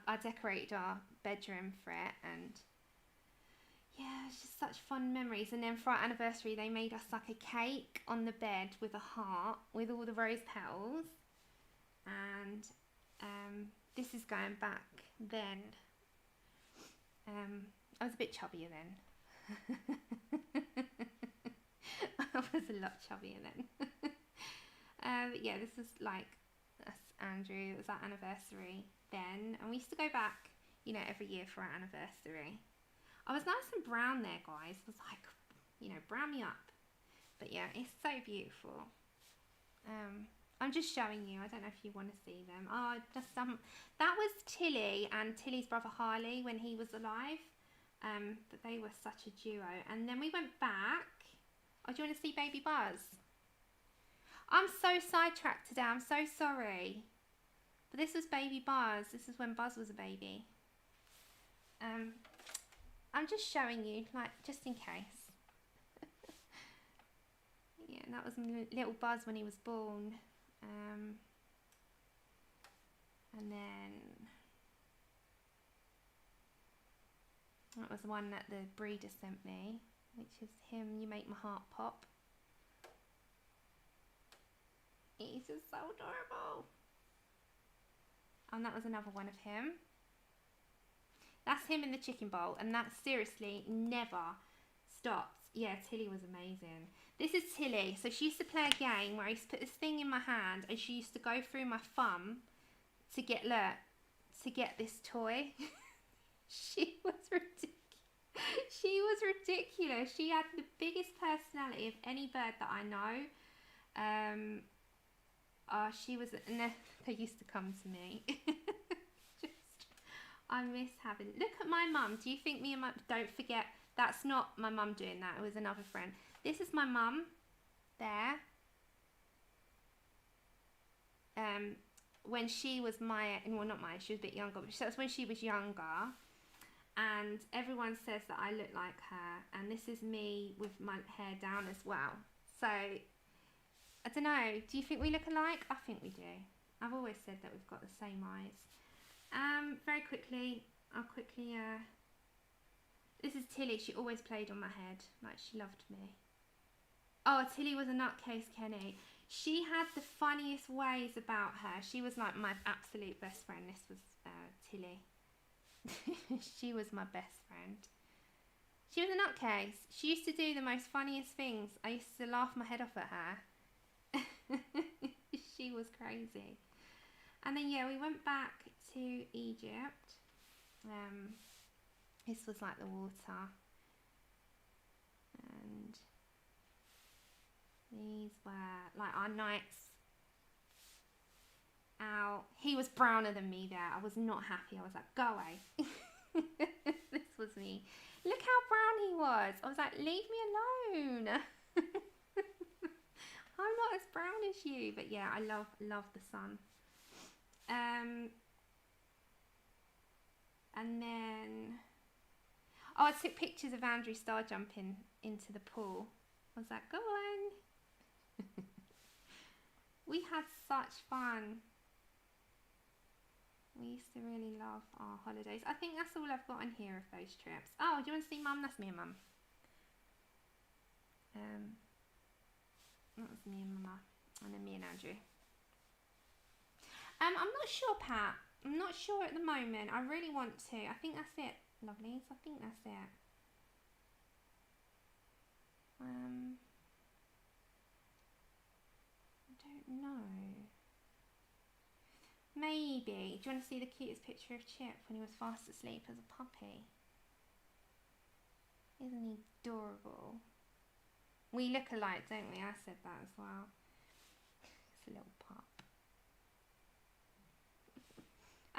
I decorated our bedroom for it, and yeah, it's just such fun memories. And then for our anniversary, they made us like a cake on the bed with a heart with all the rose petals. And this is going back then. I was a bit chubbier then. I was a lot chubbier then. But yeah, this was like us, Andrew. It was our anniversary then, and we used to go back, you know, every year for our anniversary. I was nice and brown there, guys. I was like, you know, brown me up. But yeah, it's so beautiful. I'm just showing you. I don't know if you want to see them. Oh, just that was Tilly and Tilly's brother Harley when he was alive. But they were such a duo. And then we went back. Oh, do you want to see Baby Buzz? I'm so sidetracked today. I'm so sorry. But this was Baby Buzz. This is when Buzz was a baby. I'm just showing you, like, just in case. Yeah, and that was little Buzz when he was born. And then that was the one that the breeder sent me, which is him. You make my heart pop. He's just so adorable. And that was another one of him. That's him in the chicken bowl, and that seriously never stops. Yeah, Tilly was amazing. This is Tilly. So she used to play a game where I used to put this thing in my hand, and she used to go through my thumb to get this toy. She was ridiculous. She was ridiculous. She had the biggest personality of any bird that I know. She was, and they used to come to me. I miss having, look at my mum. Do you think me and my, don't forget, that's not my mum doing that. It was another friend. This is my mum there. When she was my, well, not mine, she was a bit younger, but that's when she was younger. And everyone says that I look like her. And this is me with my hair down as well. So, I don't know. Do you think we look alike? I think we do. I've always said that we've got the same eyes. Very quickly, I'll quickly, This is Tilly. She always played on my head. Like, she loved me. Oh, Tilly was a nutcase, Kenny. She had the funniest ways about her. She was like my absolute best friend. This was Tilly. She was my best friend. She was a nutcase. She used to do the most funniest things. I used to laugh my head off at her. She was crazy. And then, yeah, we went back to Egypt. This was like the water. And these were like our nights out. He was browner than me there. I was not happy. I was like, go away. This was me. Look how brown he was. I was like, leave me alone. I'm not as brown as you. But yeah, I love the sun. And then, oh, I took pictures of Andrew star jumping into the pool. I was like, go on. We had such fun. We used to really love our holidays. I think that's all I've got on here of those trips. Oh, do you want to see Mum? That's me and Mum. That was me and Mama. And then me and Andrew. I'm not sure, Pat. I'm not sure at the moment. I really want to. I think that's it, lovelies. I think that's it. I don't know. Maybe. Do you want to see the cutest picture of Chip when he was fast asleep as a puppy? Isn't he adorable? We look alike, don't we? I said that as well. It's a little pup.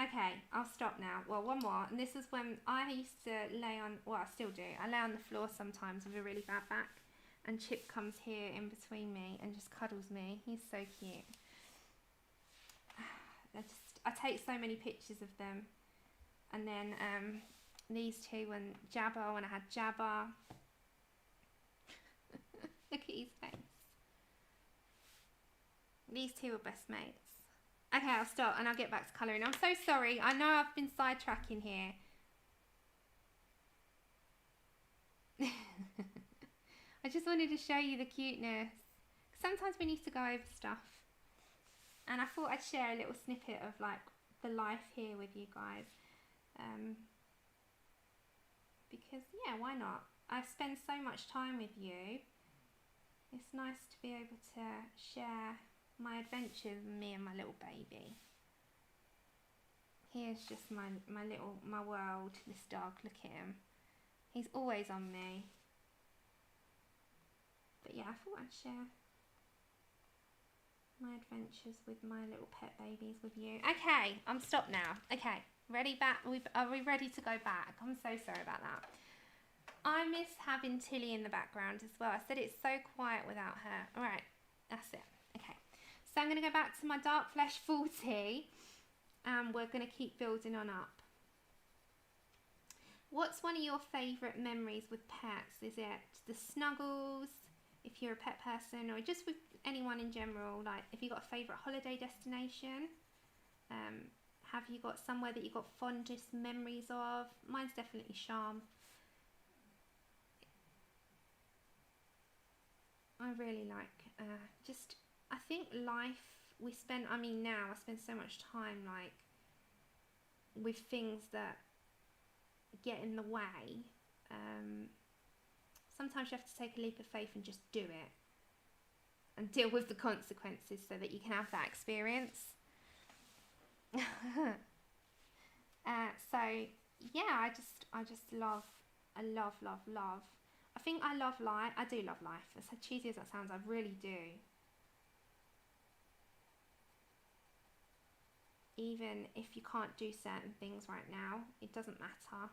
Okay, I'll stop now. Well, one more. And this is when I used to lay on, well, I still do. I lay on the floor sometimes with a really bad back. And Chip comes here in between me and just cuddles me. He's so cute. I take so many pictures of them. And then these two when I had Jabba. Look at his face. These two were best mates. Okay, I'll stop and I'll get back to colouring. I'm so sorry. I know I've been sidetracking here. I just wanted to show you the cuteness. Sometimes we need to go over stuff. And I thought I'd share a little snippet of like the life here with you guys. Because yeah, why not? I spend so much time with you. It's nice to be able to share my adventures with me and my little baby. Here's just my world, this dog, look at him. He's always on me. But yeah, I thought I'd share my adventures with my little pet babies with you. Okay, I'm stopped now. Okay, ready back? Are we ready to go back? I'm so sorry about that. I miss having Tilly in the background as well. I said it's so quiet without her. All right, that's it. Okay, so I'm going to go back to my Dark Flesh 40 and we're going to keep building on up. What's one of your favourite memories with pets? Is it the snuggles, if you're a pet person, or just with anyone in general? Like, if you got a favourite holiday destination? Have you got somewhere that you got fondest memories of? Mine's definitely Charm. I really like, I think life, now I spend so much time like with things that get in the way. Sometimes you have to take a leap of faith and just do it and deal with the consequences so that you can have that experience. So yeah, I love. I think I love life. I do love life. As cheesy as that sounds, I really do. Even if you can't do certain things right now, it doesn't matter.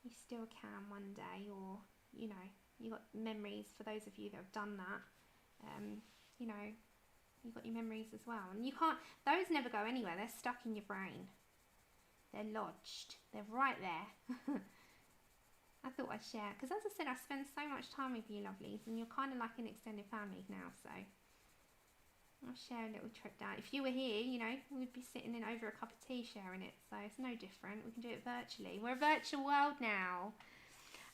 You still can one day, or, you know, you got memories for those of you that have done that. You know, you got your memories as well. And you can't, those never go anywhere. They're stuck in your brain. They're lodged. They're right there. I thought I'd share. Because as I said, I spend so much time with you lovelies. And you're kind of like an extended family now. So I'll share a little trip down. If you were here, you know, we'd be sitting in over a cup of tea sharing it, so it's no different. We can do it virtually. We're a virtual world now.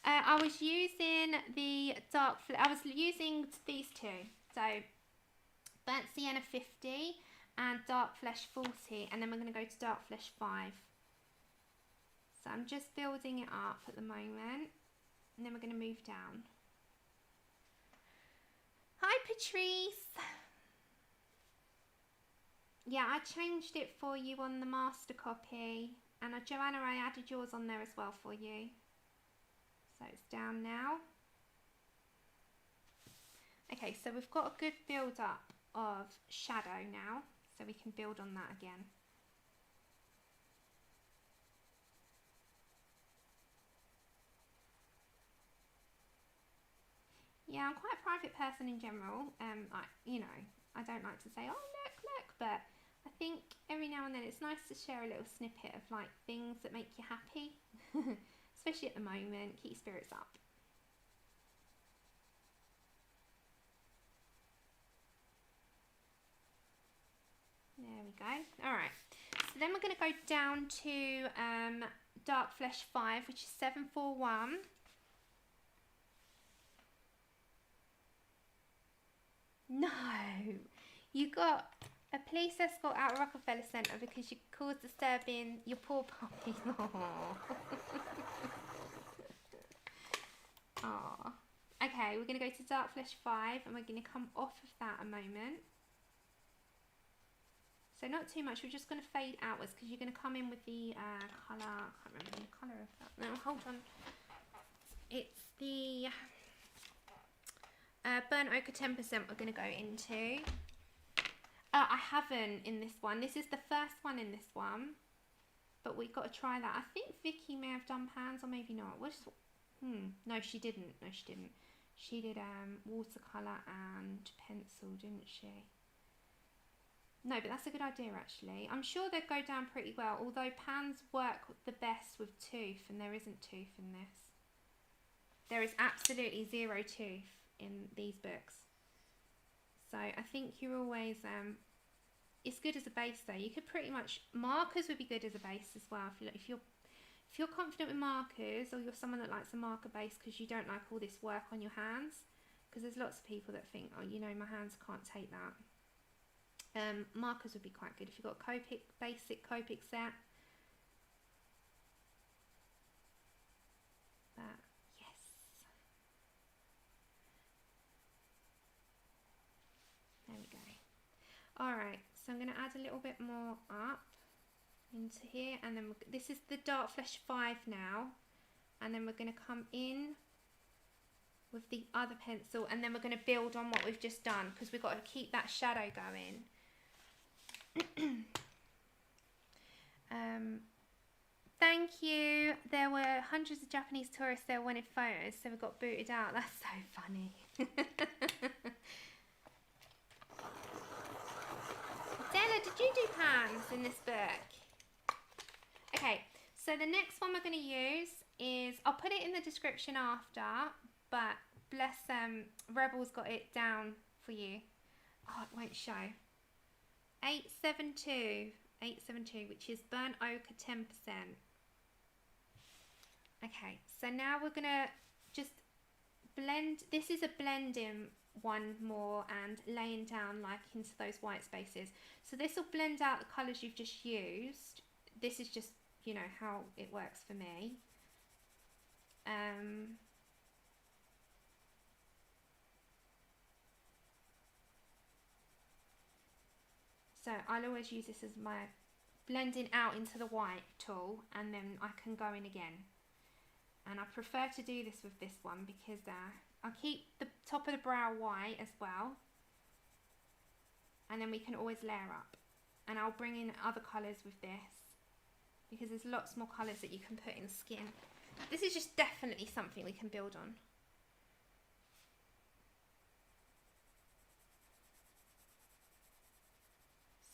I was using the I was using these two, so Burnt Sienna 50 and Dark Flesh 40, and then we're going to go to Dark Flesh 5. So I'm just building it up at the moment, and then we're going to move down. Hi Patrice! Yeah, I changed it for you on the master copy, and Joanna, I added yours on there as well for you. So it's down now. Okay, so we've got a good build up of shadow now, so we can build on that again. Yeah, I'm quite a private person in general. You know, I don't like to say, oh look, but I think every now and then it's nice to share a little snippet of like things that make you happy, especially at the moment. Keep your spirits up. There we go. All right. So then we're going to go down to Dark Flesh 5, which is 741. No, you got a police escort out of Rockefeller Centre because you caused disturbing your poor puppy. Aww. Okay, we're going to go to Dark Flesh 5 and we're going to come off of that a moment. So not too much, we're just going to fade outwards because you're going to come in with the colour, I can't remember the colour of that. No, hold on. It's the Burnt Ochre 10% we're going to go into. I haven't in this one. This is the first one in this one. But we've got to try that. I think Vicky may have done pans or maybe not. No, she didn't. No, she didn't. She did watercolour and pencil, didn't she? No, but that's a good idea actually. I'm sure they'd go down pretty well, although pans work the best with tooth, and there isn't tooth in this. There is absolutely zero tooth in these books. So I think you're always, it's good as a base though. You could pretty much, markers would be good as a base as well. If you're confident with markers, or you're someone that likes a marker base because you don't like all this work on your hands, because there's lots of people that think, oh, you know, my hands can't take that. Markers would be quite good if you've got a Copic, basic Copic set. But yes. There we go. Alright, so I'm going to add a little bit more up into here, and then this is the Dark Flesh 5 now, and then we're going to come in with the other pencil, and then we're going to build on what we've just done because we've got to keep that shadow going. Thank you. There were hundreds of Japanese tourists there wanted photos, so we got booted out. That's so funny. Della, did you do pans in this book? Okay, so the next one we're going to use is, I'll put it in the description after, but bless Rebel's got it down for you. Oh, it won't show. 872, which is Burnt Ochre 10%. Okay, so now we're gonna just blend. This is a blending one more and laying down like into those white spaces. So this will blend out the colours you've just used. This is just, you know, how it works for me. So I'll always use this as my blending out into the white tool, and then I can go in again. And I prefer to do this with this one because I'll keep the top of the brow white as well, and then we can always layer up. And I'll bring in other colours with this because there's lots more colours that you can put in skin. This is just definitely something we can build on.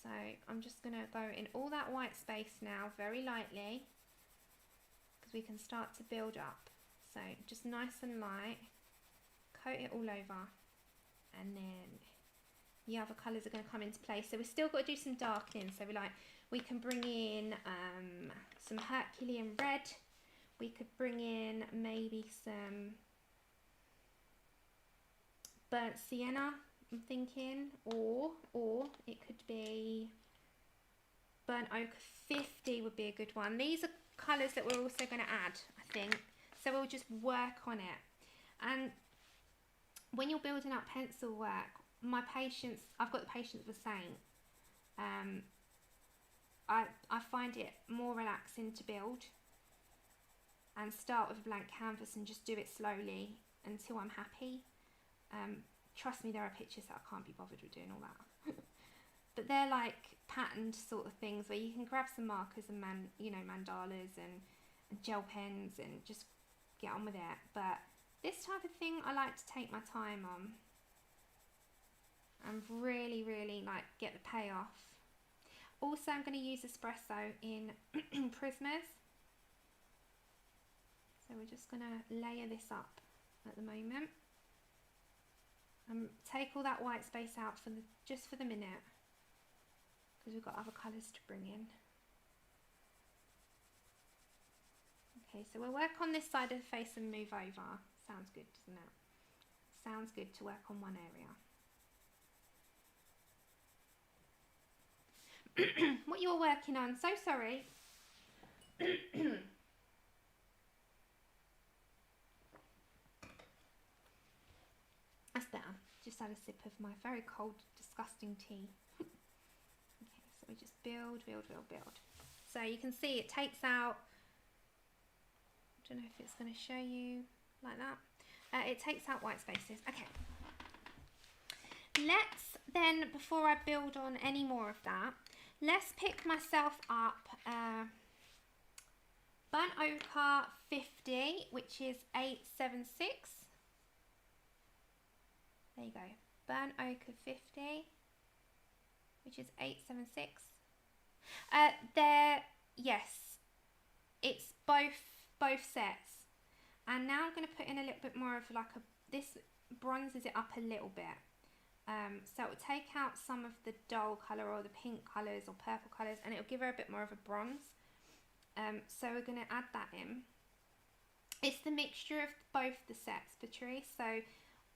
So I'm just going to go in all that white space now very lightly because we can start to build up. So just nice and light, coat it all over, and then the other colours are going to come into play. So we've still got to do some darkening. So we can bring in some Herculean red. We could bring in maybe some burnt sienna, I'm thinking, or it could be burnt ochre 50 would be a good one. These are colours that we're also going to add, I think. So we'll just work on it. And when you're building up pencil work, I've got the patience of a saint. I find it more relaxing to build and start with a blank canvas and just do it slowly until I'm happy. Trust me, there are pictures that I can't be bothered with doing all that. But they're like patterned sort of things where you can grab some markers and mandalas and gel pens and just get on with it. But this type of thing I like to take my time on and really, really like get the payoff. Also, I'm going to use espresso in Prismas. So we're just going to layer this up at the moment. Take all that white space out just for the minute, because we've got other colours to bring in. Okay, so we'll work on this side of the face and move over. Sounds good, doesn't it? Sounds good to work on one area. What you're working on, so sorry. That's better. Just had a sip of my very cold, disgusting tea. Okay, so we just build. So you can see it takes out, I don't know if it's going to show you like that. It takes out white spaces. Okay. Let's then, before I build on any more of that, let's pick myself up burnt ochre 50, which is 876. There you go. Burnt ochre 50, which is 876. Yes, it's both sets. And now I'm going to put in a little bit more of this bronzes it up a little bit. So it will take out some of the dull colour or the pink colours or purple colours, and it will give her a bit more of a bronze. So we're going to add that in. It's the mixture of both the sets, Patrice. So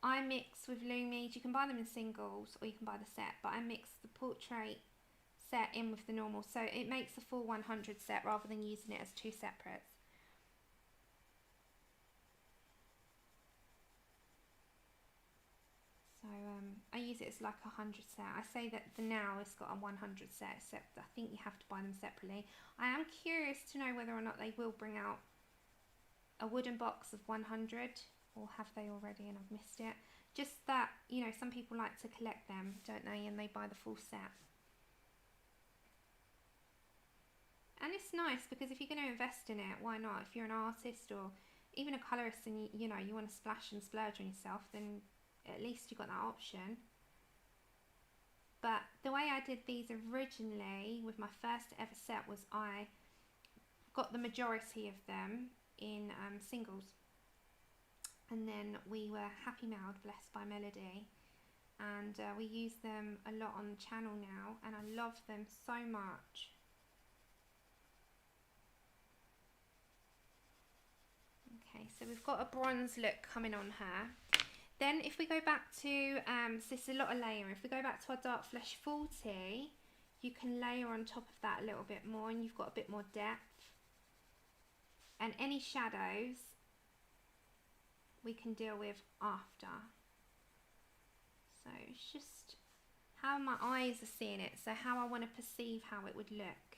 I mix with Lumi. You can buy them in singles or you can buy the set, but I mix the portrait set in with the normal, so it makes a full 100 set rather than using it as two separates. So I use it as like 100 set. I say that the now it's got a 100 set, except I think you have to buy them separately. I am curious to know whether or not they will bring out a wooden box of 100, or have they already and I've missed it. Just that, you know, some people like to collect them, don't they, and they buy the full set. And it's nice because if you're going to invest in it, why not? If you're an artist or even a colourist and you know you want to splash and splurge on yourself, then at least you got that option. But the way I did these originally with my first ever set was I got the majority of them in singles, and then we were happy mailed, blessed by Melody, and we use them a lot on the channel now, and I love them so much. Okay, so we've got a bronze look coming on her. Then if we go back to, so this is a lot of layering, if we go back to our Dark Flesh 40, you can layer on top of that a little bit more and you've got a bit more depth. And any shadows we can deal with after. So it's just how my eyes are seeing it, so how I want to perceive how it would look.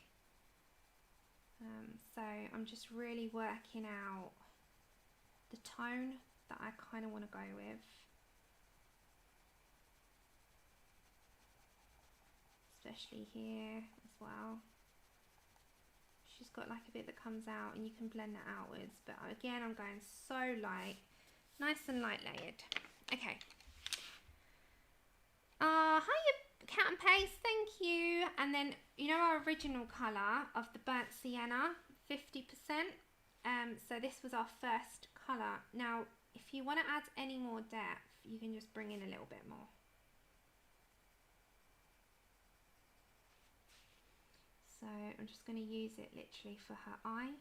So I'm just really working out the tone that I kind of want to go with. Especially here as well. She's got like a bit that comes out and you can blend that outwards, but again I'm going so light, nice and light layered. Okay. Hiya Cat and Paste, thank you. And then you know our original colour of the burnt sienna, 50%. So this was our first colour. Now if you want to add any more depth, you can just bring in a little bit more. I'm just going to use it literally for her eye.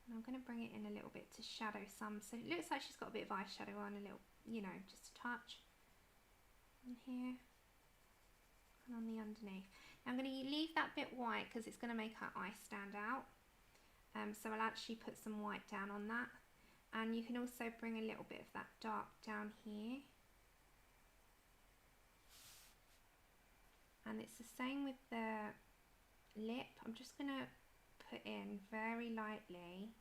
And I'm going to bring it in a little bit to shadow some. So it looks like she's got a bit of eyeshadow on, a little, you know, just a touch. On here. And on the underneath. Now I'm going to leave that bit white because it's going to make her eye stand out. So I'll actually put some white down on that. And you can also bring a little bit of that dark down here. And it's the same with the lip. I'm just going to put in very lightly.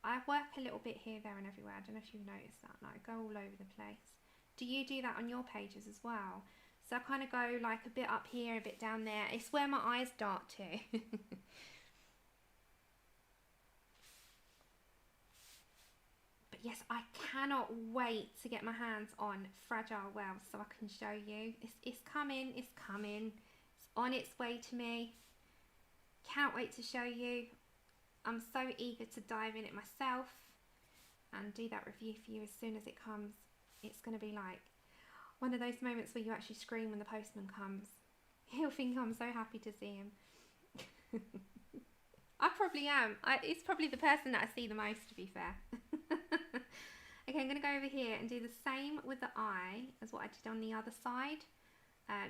I work a little bit here, there and everywhere. I don't know if you've noticed that. Like, I go all over the place. Do you do that on your pages as well? So I kind of go like a bit up here, a bit down there. It's where my eyes dart to. But yes, I cannot wait to get my hands on Fragile Wells so I can show you. It's coming, it's coming. It's on its way to me. Can't wait to show you. I'm so eager to dive in it myself and do that review for you as soon as it comes. It's going to be like one of those moments where you actually scream when the postman comes. He'll think I'm so happy to see him. I probably am. It's probably the person that I see the most, to be fair. Okay, I'm going to go over here and do the same with the eye as what I did on the other side,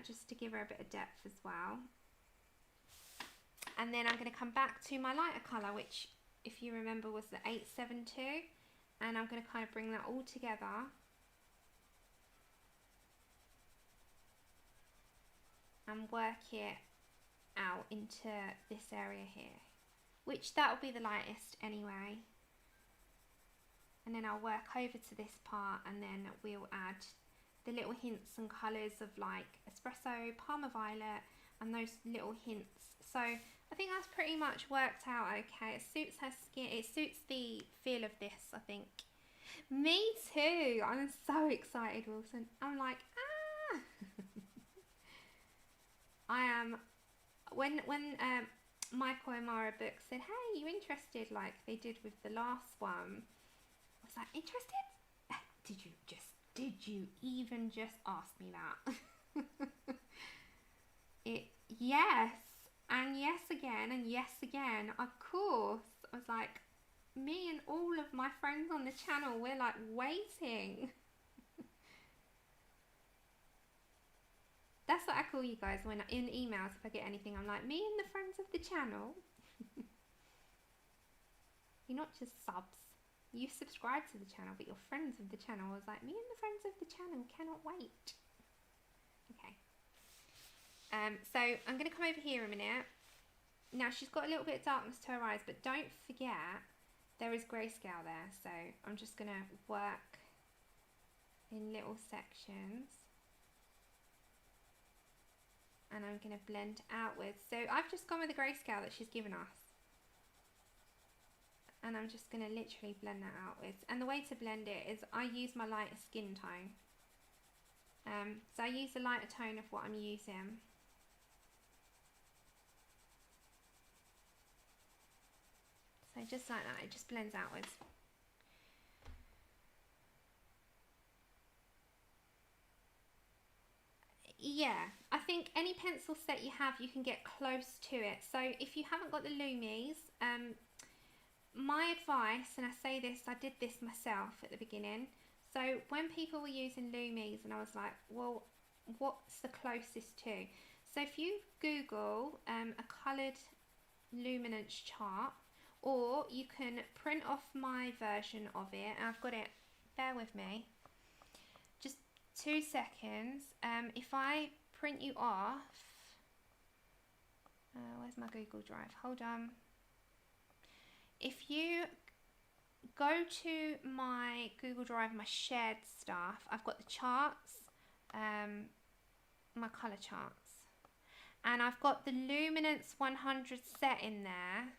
just to give her a bit of depth as well. And then I'm going to come back to my lighter colour, which, if you remember, was the 872. And I'm going to kind of bring that all together. And work it out into this area here. Which that will be the lightest anyway. And then I'll work over to this part, and then we'll add the little hints and colours of like espresso, Parma Violet, and those little hints. So I think that's pretty much worked out okay. It suits her skin, it suits the feel of this, I think. Me too. I'm so excited, Wilson. I'm like, ah. I am. When Michael and Mara Books said, hey, you interested, like they did with the last one, I was like, interested? Did you even just ask me that? Yes, and yes again, and yes again, of course. I was like, me and all of my friends on the channel, we're like waiting. That's what I call you guys when in emails, if I get anything, I'm like, me and the friends of the channel. You're not just subs. You subscribe to the channel, but you're friends of the channel. I was like, me and the friends of the channel cannot wait. Okay. So I'm going to come over here a minute. Now she's got a little bit of darkness to her eyes, but don't forget there is grayscale there. So I'm just going to work in little sections. And I'm going to blend outwards. So I've just gone with the grayscale that she's given us. And I'm just going to literally blend that outwards. And the way to blend it is I use my lighter skin tone. So I use the lighter tone of what I'm using. So just like that, it just blends outwards. Yeah, I think any pencil set you have, you can get close to it. So if you haven't got the Lumis, my advice, and I say this, I did this myself at the beginning. So when people were using Lumis, and I was like, well, what's the closest to? So if you Google a coloured luminance chart, or you can print off my version of it, and I've got it, bear with me. 2 seconds. If I print you off, where's my Google Drive? Hold on. If you go to my Google Drive, my shared stuff, I've got the charts, my colour charts, and I've got the Luminance 100 set in there.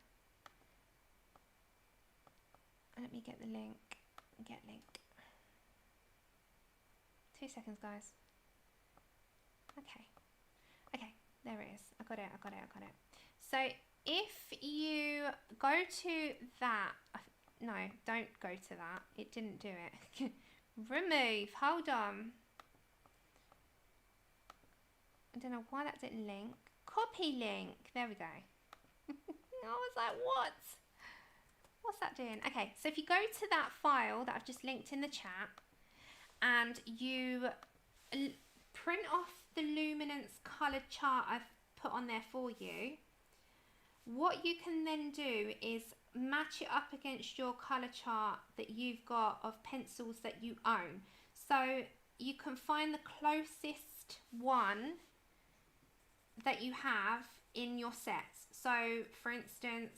Let me get the link. Get link. 2 seconds, guys. Okay, there it is. I got it. So if you go to that, no, don't go to that. It didn't do it. Remove, hold on. I don't know why that didn't link. Copy link. There we go. I was like, what? What's that doing? Okay, so if you go to that file that I've just linked in the chat and you print off the Luminance coloured chart I've put on there for you, what you can then do is match it up against your colour chart that you've got of pencils that you own. So you can find the closest one that you have in your sets. So for instance,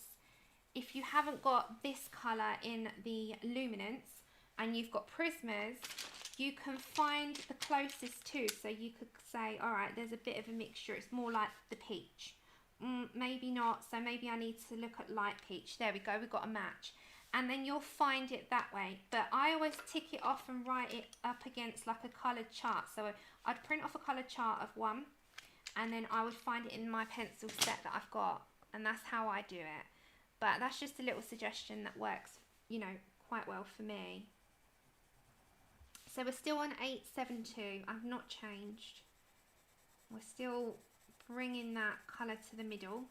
if you haven't got this colour in the Luminance and you've got Prismas, you can find the closest to. So you could say, all right, there's a bit of a mixture. It's more like the peach. Maybe not. So maybe I need to look at light peach. There we go. We've got a match. And then you'll find it that way. But I always tick it off and write it up against like a coloured chart. So I'd print off a coloured chart of one and then I would find it in my pencil set that I've got. And that's how I do it. But that's just a little suggestion that works, you know, quite well for me. So we're still on 872. I've not changed. We're still bringing that colour to the middle.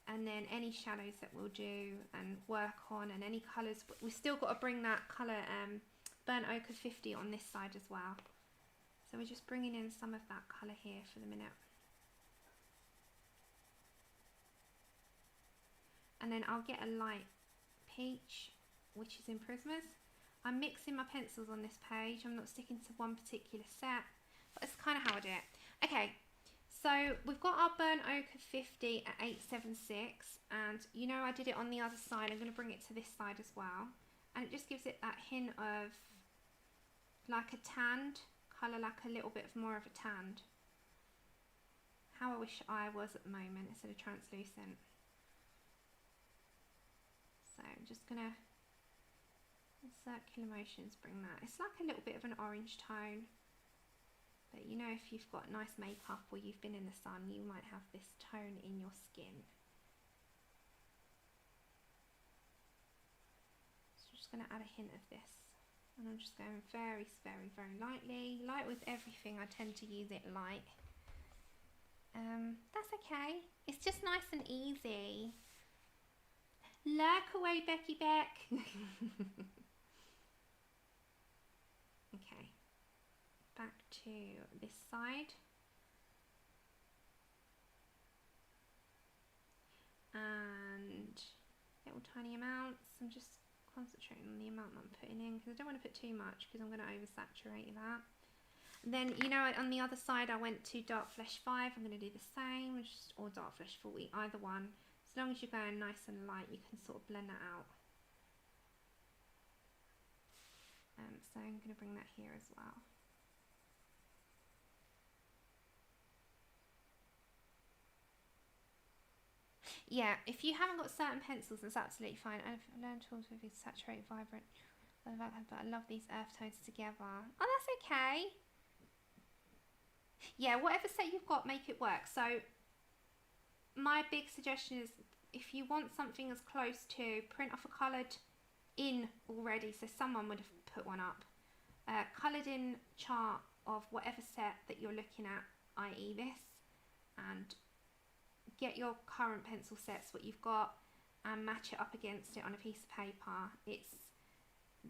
And then any shadows that we'll do and work on and any colours. We've still got to bring that colour Burnt Ochre 50 on this side as well. So we're just bringing in some of that colour here for the minute. And then I'll get a light peach, which is in Prismas. I'm mixing my pencils on this page. I'm not sticking to one particular set, but that's kind of how I do it. Okay, so we've got our Burnt Ochre 50 at 876, and you know I did it on the other side. I'm going to bring it to this side as well, and it just gives it that hint of like a tanned colour, like a little bit more of a tanned. How I wish I was at the moment instead of translucent. So I'm just going to, circular motions, bring that. It's like a little bit of an orange tone. But you know, if you've got nice makeup or you've been in the sun, you might have this tone in your skin. So I'm just going to add a hint of this. And I'm just going very, very, very lightly. Light with everything, I tend to use it light. That's okay. It's just nice and easy. Lurk away, Becky Beck. Okay, back to this side. And little tiny amounts. I'm just concentrating on the amount that I'm putting in because I don't want to put too much because I'm going to oversaturate that. And then, you know, on the other side I went to Dark Flesh 5. I'm going to do the same, or Dark Flesh 40, either one. As long as you're going nice and light, you can sort of blend that out. So I'm going to bring that here as well. Yeah, if you haven't got certain pencils, that's absolutely fine. I've learned to also be saturated, vibrant, but I love these earth tones together. Oh, that's okay. Yeah, whatever set you've got, make it work. So my big suggestion is if you want something as close to, print off a coloured in already, so someone would have put one up, coloured in chart of whatever set that you're looking at, i.e. this, and get your current pencil sets, what you've got, and match it up against it on a piece of paper. It's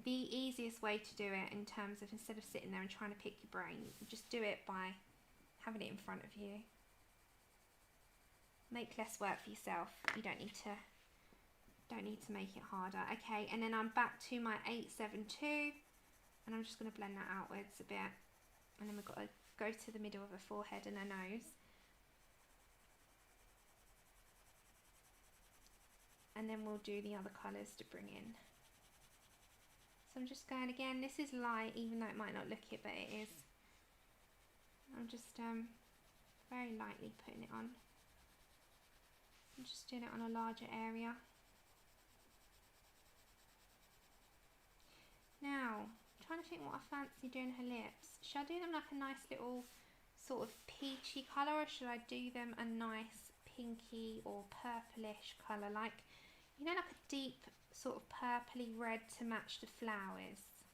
the easiest way to do it in terms of, instead of sitting there and trying to pick your brain, just do it by having it in front of you. Make less work for yourself. You don't need to make it harder. Okay, and then I'm back to my 872, and I'm just going to blend that outwards a bit, and then we've got to go to the middle of her forehead and her nose, and then we'll do the other colours to bring in. So I'm just going again. This is light, even though it might not look it, but it is. I'm just very lightly putting it on. I'm just doing it on a larger area. Now, I'm trying to think what I fancy doing her lips. Should I do them like a nice little sort of peachy colour, or should I do them a nice pinky or purplish colour, like, you know, like a deep sort of purpley red to match the flowers?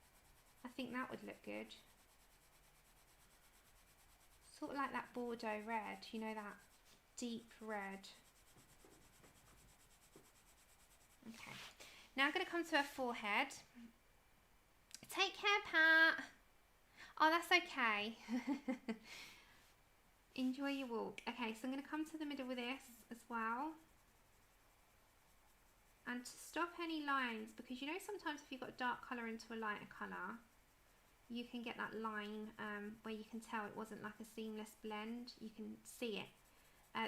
I think that would look good. Sort of like that Bordeaux red, you know, that deep red. Okay, now I'm going to come to her forehead. Take care, Pat. Oh, that's okay. Enjoy your walk. Okay, so I'm going to come to the middle with this as well. And to stop any lines, because you know sometimes if you've got a dark colour into a lighter colour, you can get that line where you can tell it wasn't like a seamless blend. You can see it.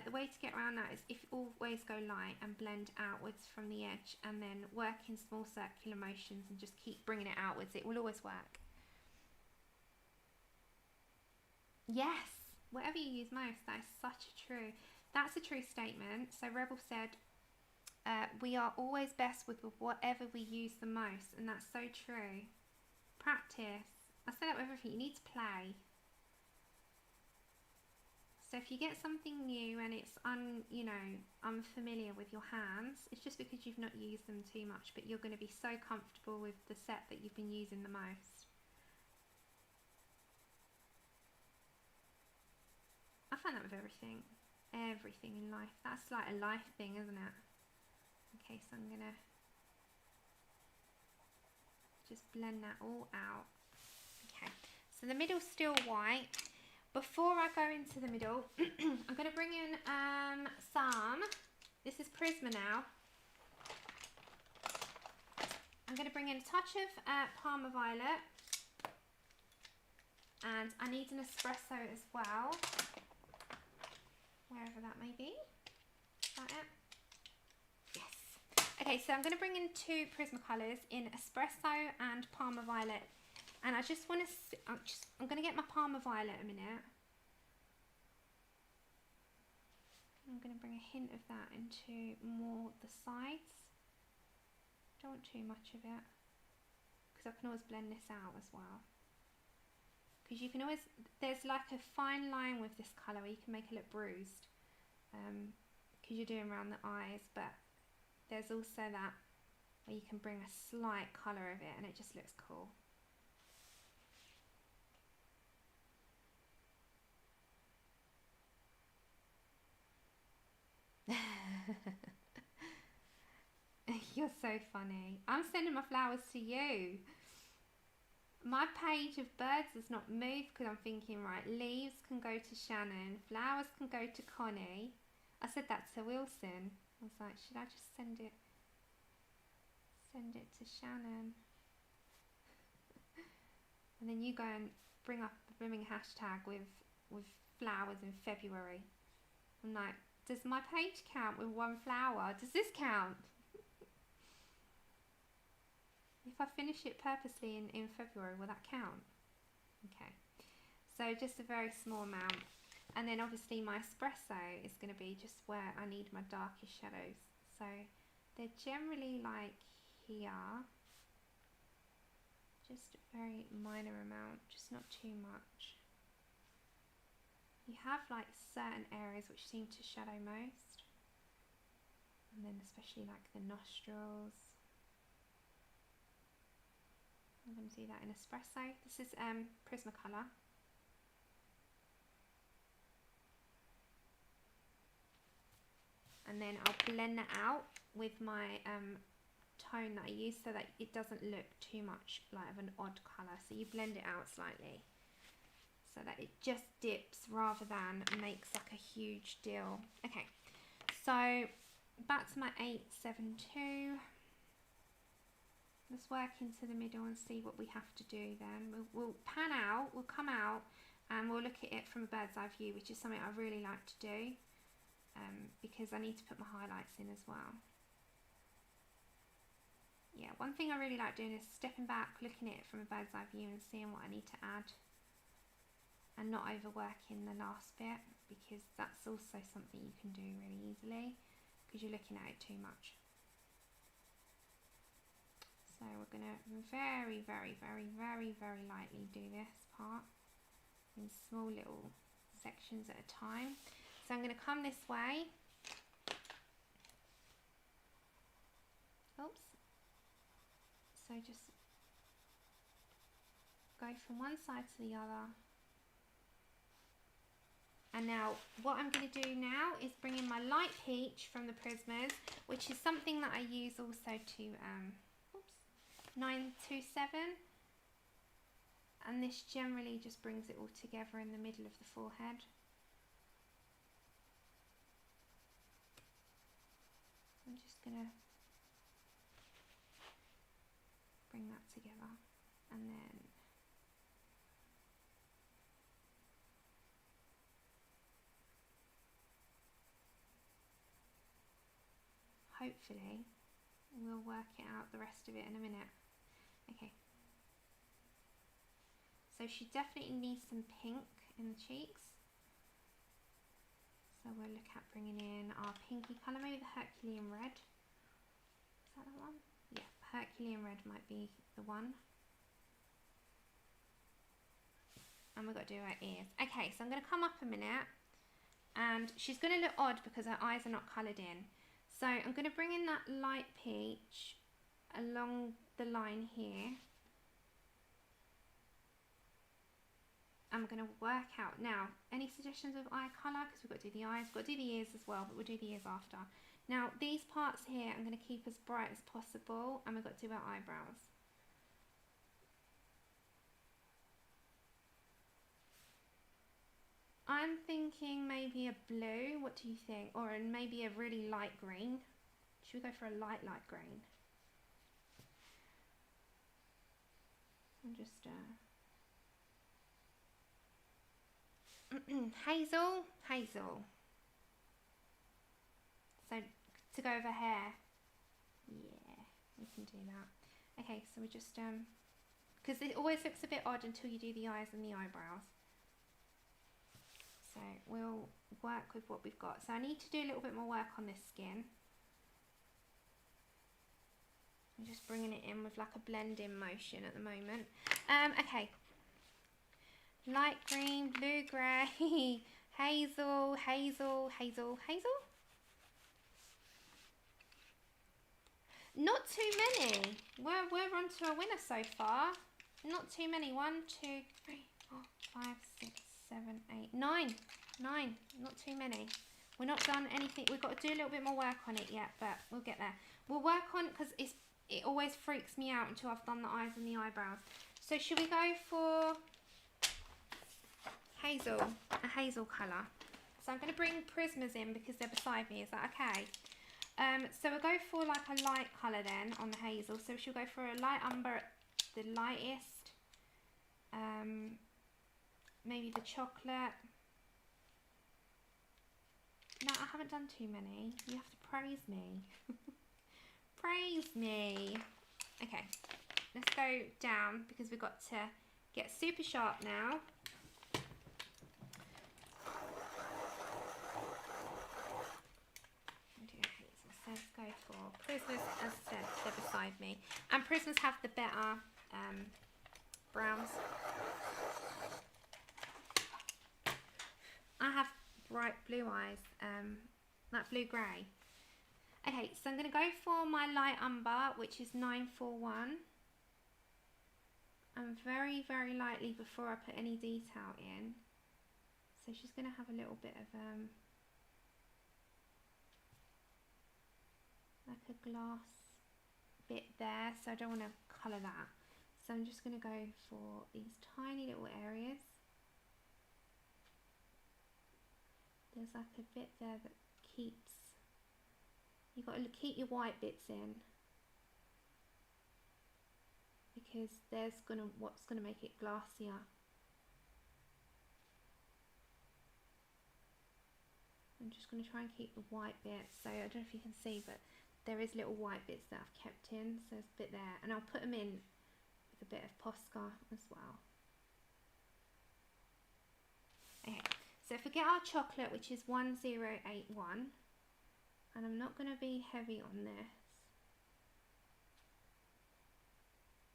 The way to get around that is if you always go light and blend outwards from the edge and then work in small circular motions and just keep bringing it outwards, it will always work. Yes, whatever you use most, that is such a true, that's a true statement. So Rebel said, we are always best with whatever we use the most, and that's so true. Practice. I say that with everything, you need to play. So if you get something new and it's unfamiliar with your hands, it's just because you've not used them too much, but you're going to be so comfortable with the set that you've been using the most. I find that with everything in life. That's like a life thing, isn't it? Okay, so I'm going to just blend that all out. Okay, so the middle's still white. Before I go into the middle, I'm going to bring in this is Prisma now. I'm going to bring in a touch of Parma Violet. And I need an espresso as well. Wherever that may be. Is that it? Yes. Okay, so I'm going to bring in two Prismacolors in espresso and Parma Violet. And I just want to, I'm going to get my Parma Violet a minute. I'm going to bring a hint of that into more the sides. Don't want too much of it, because I can always blend this out as well. Because you can always, there's like a fine line with this colour where you can make it look bruised, because you're doing around the eyes, but there's also that where you can bring a slight colour of it and it just looks cool. You're so funny. I'm sending my flowers to you. My page of birds has not moved because I'm thinking, right, leaves can go to Shannon, flowers can go to Connie. I said that to Wilson. I was like, should I just send it to Shannon? And then you go and bring up a brimming hashtag with flowers in February. I'm like, does my page count with one flower? Does this count? If I finish it purposely in February, will that count? Okay, so just a very small amount. And then obviously my espresso is going to be just where I need my darkest shadows. So they're generally like here. Just a very minor amount, just not too much. You have like certain areas which seem to shadow most. And then especially like the nostrils. I'm going to do that in espresso. This is Prismacolor. And then I'll blend that out with my tone that I use so that it doesn't look too much like of an odd colour. So you blend it out slightly so that it just dips rather than makes like a huge deal. Okay, so back to my 872. Let's work into the middle and see what we have to do then. We'll pan out, we'll come out and we'll look at it from a bird's eye view, which is something I really like to do because I need to put my highlights in as well. Yeah, one thing I really like doing is stepping back, looking at it from a bird's eye view and seeing what I need to add and not overworking the last bit, because that's also something you can do really easily because you're looking at it too much. So we're going to very, very, very, very, very lightly do this part in small little sections at a time. So I'm going to come this way. Oops. So just go from one side to the other. And now what I'm going to do now is bring in my light peach from the Prismas, which is something that I use also to 927, and this generally just brings it all together in the middle of the forehead. I'm just going to bring that together, and then hopefully we'll work it out the rest of it in a minute. Okay, so she definitely needs some pink in the cheeks, so we'll look at bringing in our pinky colour, maybe the Herculean red. Is that the one? Yeah, Herculean red might be the one. And we've got to do her ears. Okay, so I'm going to come up a minute, and she's going to look odd because her eyes are not coloured in. So I'm going to bring in that light peach along the line here. I'm going to work out now. Any suggestions of eye colour? Because we've got to do the eyes, we've got to do the ears as well, but we'll do the ears after. Now these parts here I'm going to keep as bright as possible, and we've got to do our eyebrows. I'm thinking maybe a blue. What do you think? Or maybe a really light green. Should we go for a light green? I'm just hazel. So to go over hair. Yeah, we can do that. Okay, so we just because it always looks a bit odd until you do the eyes and the eyebrows. So we'll work with what we've got. So I need to do a little bit more work on this skin. I'm just bringing it in with like a blend-in motion at the moment. Okay. Light green, blue grey, hazel. Not too many. We're on to a winner so far. Not too many. 1, 2, 3, 4, 5, 6, 7, 8, 9. Not too many. We're not done anything. We've got to do a little bit more work on it yet, but we'll get there. We'll work on, because it always freaks me out until I've done the eyes and the eyebrows. So should we go for hazel, a hazel colour? So I'm going to bring Prismas in because they're beside me. Is that okay? So we'll go for like a light colour then on the hazel. So she'll go for a light umber at the lightest. Maybe the chocolate. No, I haven't done too many. You have to praise me. Praise me. Okay, let's go down because we've got to get super sharp now. So let's go for Prismas. As I said, they're beside me. And Prismas have the better browns. I have bright blue eyes, that blue grey. Okay, so I'm going to go for my light umber, which is 941. And very, very lightly before I put any detail in. So she's going to have a little bit of like a glass bit there, so I don't want to colour that. So I'm just going to go for these tiny little areas. There's like a bit there that keeps, you've got to keep your white bits in, because there's what's gonna make it glassier. I'm just going to try and keep the white bits, so I don't know if you can see, but there is little white bits that I've kept in, so there's a bit there, and I'll put them in with a bit of Posca as well. Okay. So if we get our chocolate, which is 1081, and I'm not going to be heavy on this,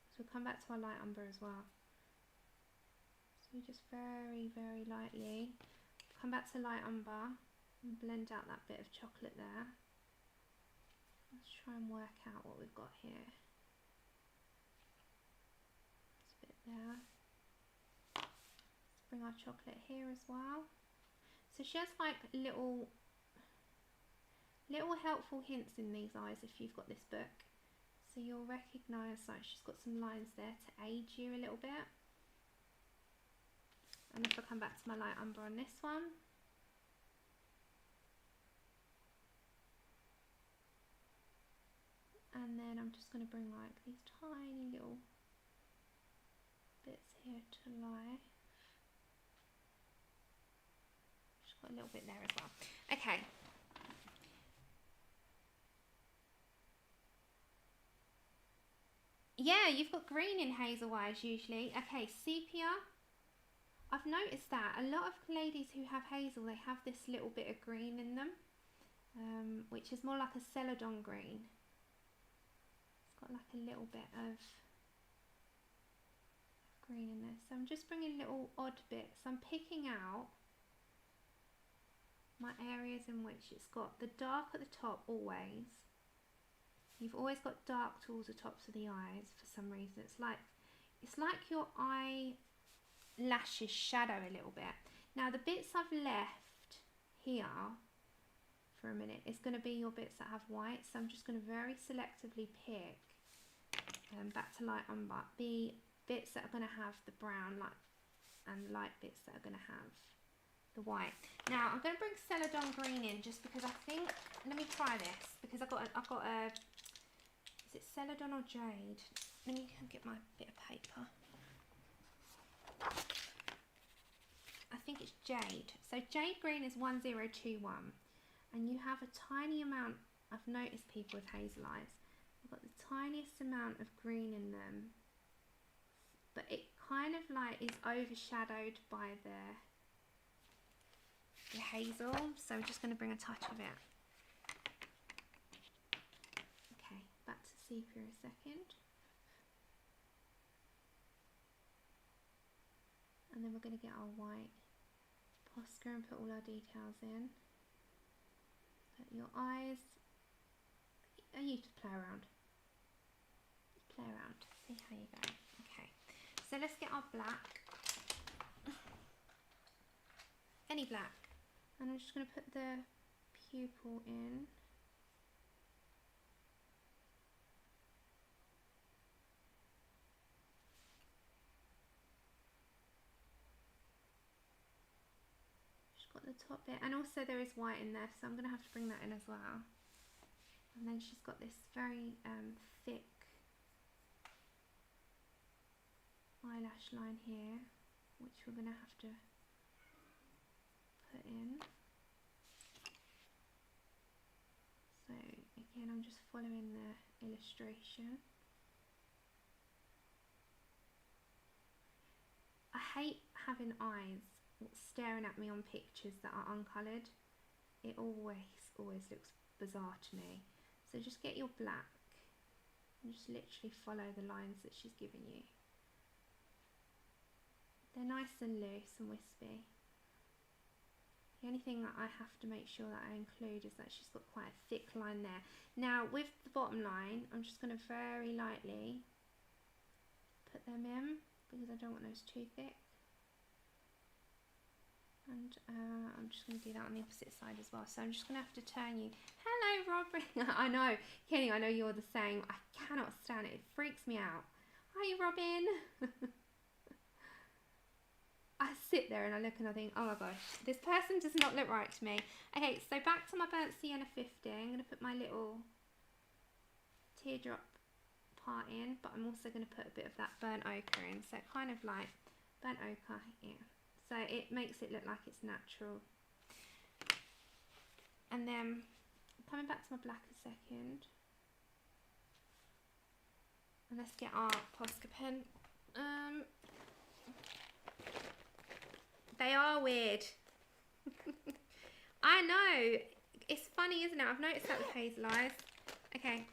so we'll come back to our light umber as well. So just very, very lightly come back to light umber and blend out that bit of chocolate there. Let's try and work out what we've got here. There's a bit there. Let's bring our chocolate here as well. So she has like little helpful hints in these eyes if you've got this book. So you'll recognise like she's got some lines there to aid you a little bit. And if I come back to my light umber on this one, and then I'm just going to bring like these tiny little bits here to life. Just got a little bit there as well. Okay. Yeah, you've got green in hazel eyes usually. Okay, sepia. I've noticed that a lot of ladies who have hazel, they have this little bit of green in them, which is more like a celadon green. It's got like a little bit of green in there. So I'm just bringing little odd bits. I'm picking out my areas in which it's got the dark at the top always. You've always got dark towards the tops of the eyes for some reason. It's like your eyelashes shadow a little bit. Now the bits I've left here for a minute is going to be your bits that have white. So I'm just going to very selectively pick back to light umber the bits that are going to have the brown and light bits that are going to have the white. Now I'm going to bring celadon green in just because I think, let me try this because I've got a is it celadon or jade? Let me get my bit of paper. I think it's jade. So jade green is 1021, and you have a tiny amount. I've noticed people with hazel eyes, I've got the tiniest amount of green in them, but it kind of like is overshadowed by the hazel. So I'm just going to bring a touch of it. Okay, back to sepia a second. And then we're going to get our white Posca and put all our details in. But your eyes, you just play around. Just play around, see how you go. Okay, so let's get our black. Any black. And I'm just going to put the pupil in. Got the top bit, and also there is white in there, so I'm going to have to bring that in as well. And then she's got this very thick eyelash line here, which we're going to have to put in. So again, I'm just following the illustration. I hate having eyes staring at me on pictures that are uncoloured. It always looks bizarre to me. So just get your black and just literally follow the lines that she's given you. They're nice and loose and wispy. The only thing that I have to make sure that I include is that she's got quite a thick line there. Now with the bottom line, I'm just going to very lightly put them in because I don't want those too thick. And I'm just going to do that on the opposite side as well. So I'm just going to have to turn you. Hello, Robin. I know, Kenny, I know you're the same. I cannot stand it. It freaks me out. Hi, Robin. I sit there and I look and I think, oh my gosh, this person does not look right to me. Okay, so back to my burnt sienna 50. I'm going to put my little teardrop part in, but I'm also going to put a bit of that burnt ochre in. So kind of like burnt ochre, yeah. So it makes it look like it's natural. And then coming back to my black a second. And let's get our Posca pen. They are weird. I know. It's funny, isn't it? I've noticed that with hazel eyes. Okay.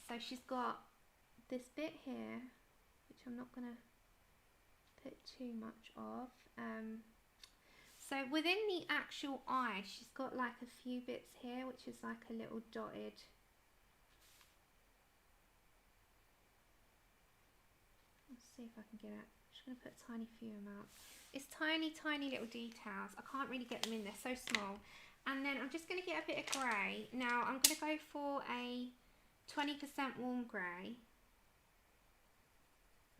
So she's got this bit here, which I'm not going to put too much of. So within the actual eye, she's got like a few bits here, which is like a little dotted. see if I can get it. I'm just going to put a tiny few amounts. It's tiny, tiny little details. I can't really get them in, they're so small. And then I'm just going to get a bit of grey. Now I'm going to go for a 20% warm grey.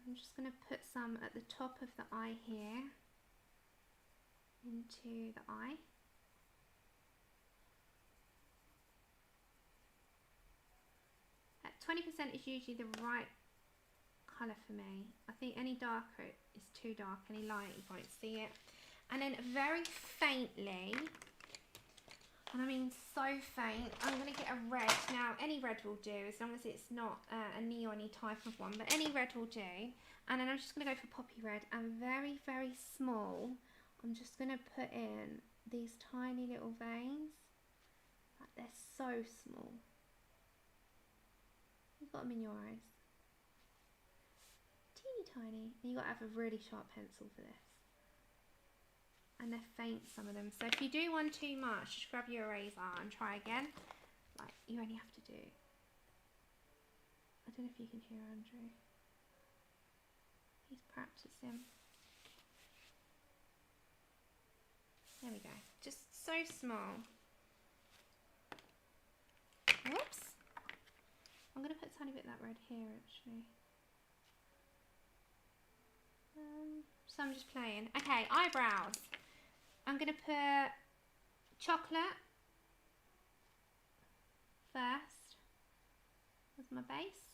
I'm just going to put some at the top of the eye here, into the eye. At 20% is usually the right colour for me. I think any darker is too dark, any light you won't see it. And then very faintly, and I mean so faint, I'm going to get a red. Now any red will do, as long as it's not a neon-y type of one, but any red will do. And then I'm just going to go for poppy red, and very, very small, I'm just going to put in these tiny little veins. Like, they're so small. You've got them in your eyes. Teeny tiny. And you've got to have a really sharp pencil for this. And they're faint, some of them. So if you do one too much, just grab your eraser and try again. Like, you only have to do... I don't know if you can hear Andrew. He's practicing. There we go. Just so small. Whoops. I'm going to put a tiny bit of that red here, actually. So I'm just playing. Okay, eyebrows. I'm going to put chocolate first as my base.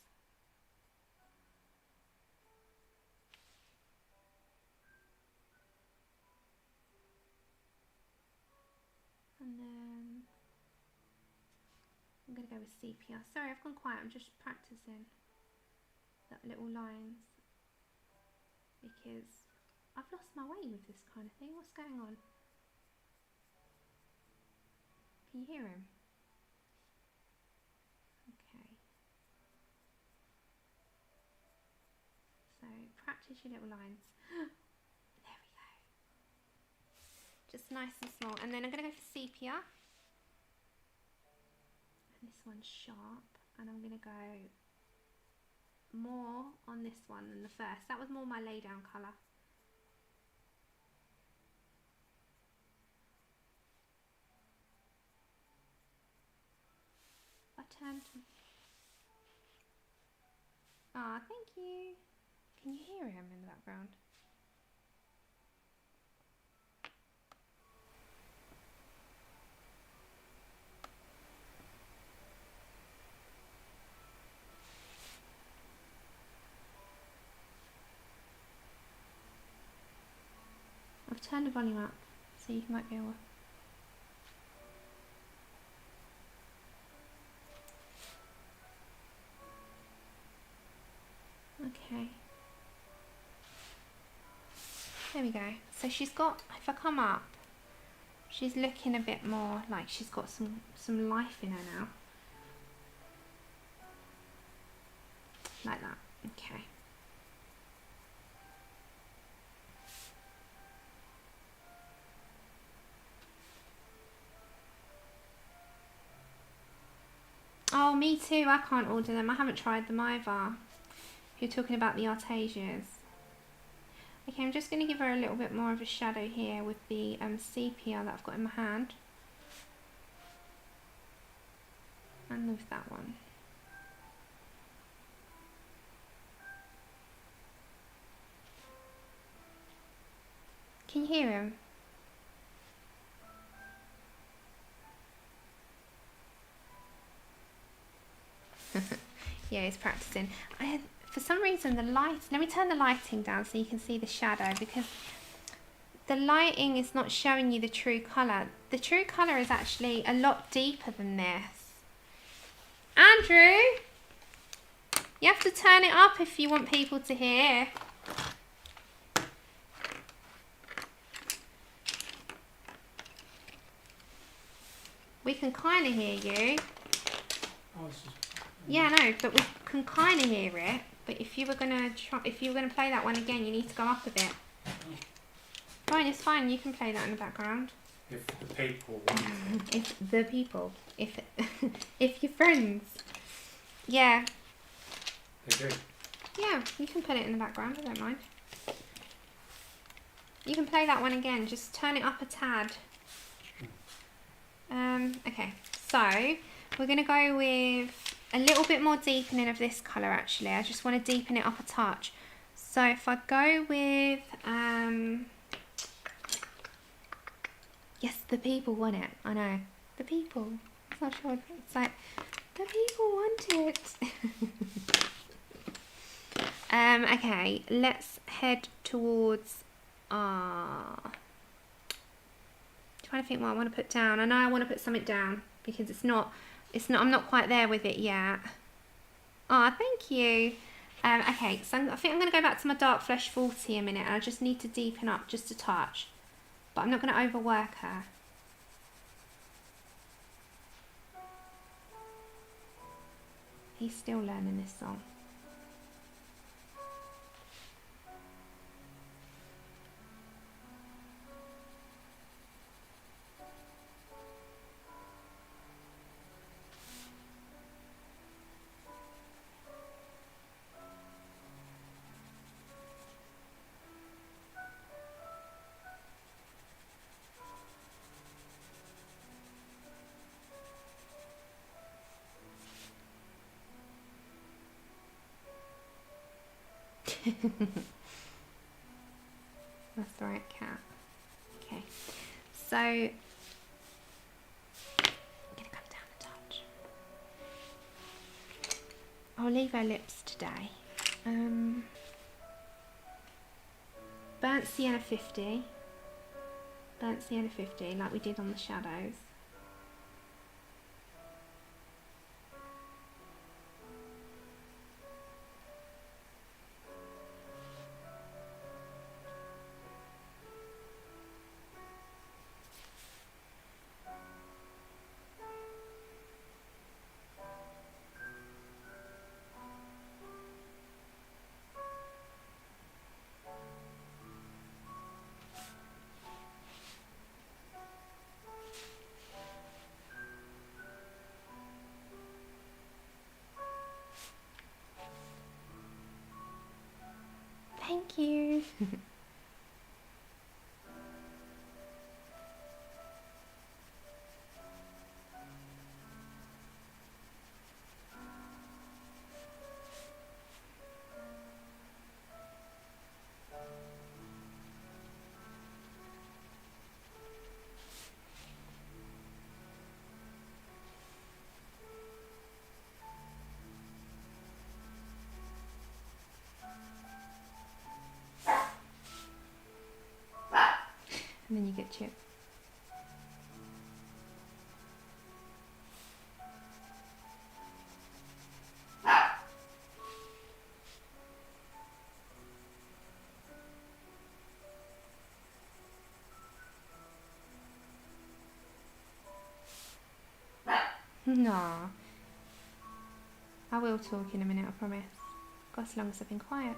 And then I'm going to go with sepia. Sorry, I've gone quiet. I'm just practicing that little lines because I've lost my way with this kind of thing. What's going on? Can you hear him? Okay. So practice your little lines. There we go. Just nice and small. And then I'm going to go for sepia. And this one's sharp. And I'm going to go more on this one than the first. That was more my lay down colour. I turned to... Ah, thank you. Can you hear him in the background? I've turned the volume up so you might be able to... Okay. There we go. So she's got, if I come up, she's looking a bit more like she's got some life in her now. Like that. Okay. Oh, me too. I can't order them. I haven't tried them either. You're talking about the Artesias. Okay, I'm just going to give her a little bit more of a shadow here with the sepia that I've got in my hand. And with that one. Can you hear him? Yeah, he's practicing. For some reason the light, let me turn the lighting down so you can see the shadow, because the lighting is not showing you the true colour. The true colour is actually a lot deeper than this. Andrew, you have to turn it up if you want people to hear. We can kind of hear you. Oh, it's just... Yeah, no, but we can kind of hear it. But if you were gonna play that one again, you need to go up a bit. Fine, it's fine. You can play that in the background. If the people. If the people, if your friends, yeah. They do. Yeah, you can put it in the background, I don't mind. You can play that one again, just turn it up a tad. Okay, so we're going to go with a little bit more deepening of this colour actually. I just want to deepen it up a touch. So if I go with, yes, the people want it, I know. The people, it's not sure, it's like, the people want it. Okay, let's head towards, trying to think what I want to put down. I know I want to put something down because it's not, I'm not quite there with it yet. Oh, thank you. Okay, so I think I'm going to go back to my Dark Flesh 40 a minute, and I just need to deepen up just a touch. But I'm not going to overwork her. He's still learning this song. That's the right cat. Okay, so I'm gonna come down a touch. I'll leave her lips today. Burnt Sienna 50. Burnt Sienna 50, like we did on the shadows. Thank you. And then you get Chip. No. I will talk in a minute, I promise. Got as long as I've been quiet.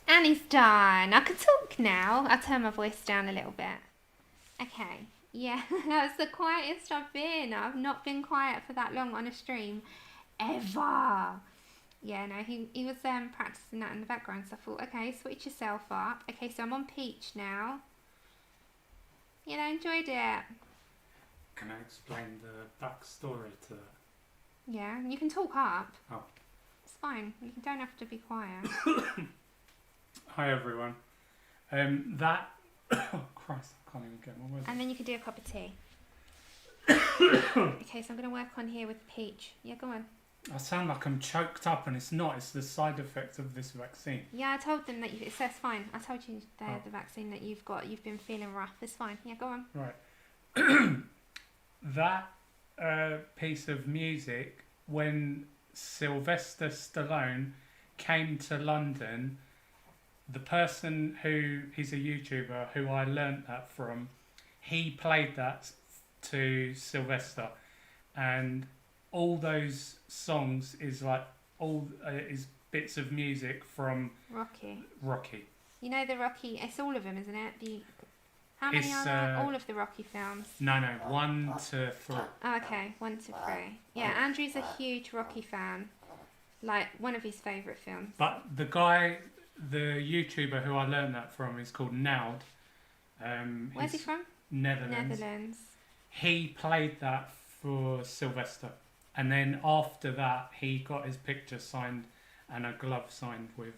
And he's done. I can talk now. I'll turn my voice down a little bit. Okay. Yeah, that's the quietest I've been. I've not been quiet for that long on a stream ever. Yeah, no, he was practicing that in the background, so I thought, okay, switch yourself up. Okay, so I'm on Peach now. You know, enjoyed it. Can I explain the backstory to that? Yeah, you can talk up. Oh. It's fine. You don't have to be quiet. Hi everyone. That oh Christ, I can't even get my words. And then you can do a cup of tea. Okay, so I'm going to work on here with Peach. Yeah, go on. I sound like I'm choked up, and it's not. It's the side effect of this vaccine. Yeah, I told them that it says fine. I told you the vaccine that you've got. You've been feeling rough. It's fine. Yeah, go on. Right. That piece of music, when Sylvester Stallone came to London, the person who he's a YouTuber who I learnt that from, he played that to Sylvester, and all those songs is like is bits of music from Rocky. You know the Rocky. It's all of them, isn't it? How many are there? All of the Rocky films. No, 1 to 3. Oh, okay, 1 to 3. Yeah, Andrew's a huge Rocky fan. Like one of his favourite films. But the YouTuber who I learned that from is called Naud. Where's he from? Netherlands. He played that for Sylvester. And then after that, he got his picture signed and a glove signed with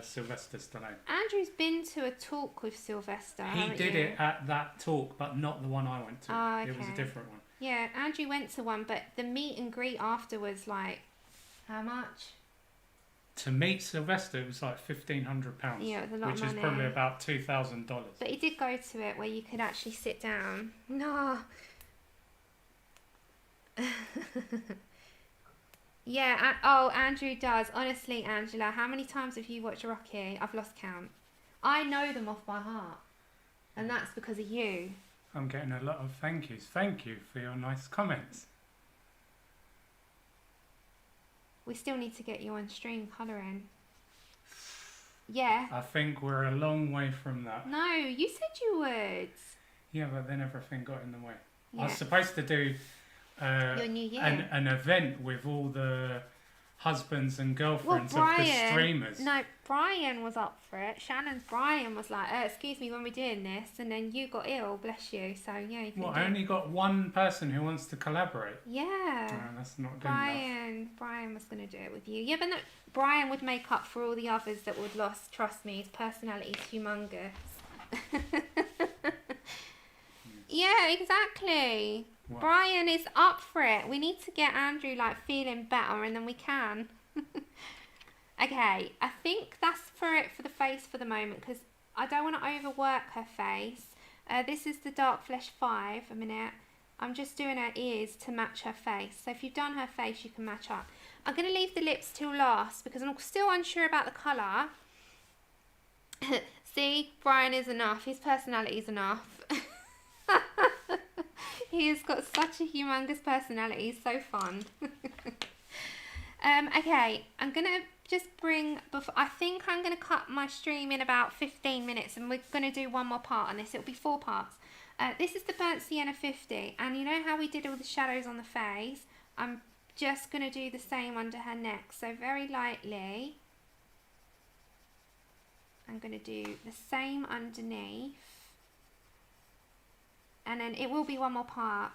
Sylvester Stallone. Andrew's been to a talk with Sylvester. He did it at that talk, but not the one I went to. Oh, okay. It was a different one. Yeah, Andrew went to one, but the meet and greet afterwards, like, how much? To meet Sylvester, it was like £1,500. Yeah, it was a lot of money. Which is probably about $2,000. But he did go to it where you could actually sit down. No. Yeah, Andrew does. Honestly, Angela, how many times have you watched Rocky? I've lost count. I know them off by heart. And that's because of you. I'm getting a lot of thank yous. Thank you for your nice comments. We still need to get you on stream colouring. Yeah. I think we're a long way from that. No, you said you would. Yeah, but then everything got in the way. Yeah. I was supposed to do your New Year. an event with all the husbands and girlfriends of the streamers. No, Brian was up for it. Brian was like, excuse me when we're doing this, and then you got ill, bless you. So yeah, you I only got one person who wants to collaborate. Yeah. That's not good enough. Brian was going to do it with you. Yeah, but no, Brian would make up for all the others that would lost. Trust me, his personality's humongous. Yeah, exactly. What? Brian is up for it. We need to get Andrew like feeling better, and then we can. Okay, I think that's for it for the face for the moment, because I don't want to overwork her face. This is the Dark Flesh 5. A minute. I'm just doing her ears to match her face. So if you've done her face, you can match up. I'm going to leave the lips till last because I'm still unsure about the colour. See, Brian is enough. His personality is enough. He has got such a humongous personality. He's so fun. Okay, I'm going to just bring... I think I'm going to cut my stream in about 15 minutes and we're going to do one more part on this. It'll be 4 parts. This is the Burnt Sienna 50. And you know how we did all the shadows on the face? I'm just going to do the same under her neck. So very lightly. I'm going to do the same underneath. And then it will be one more part.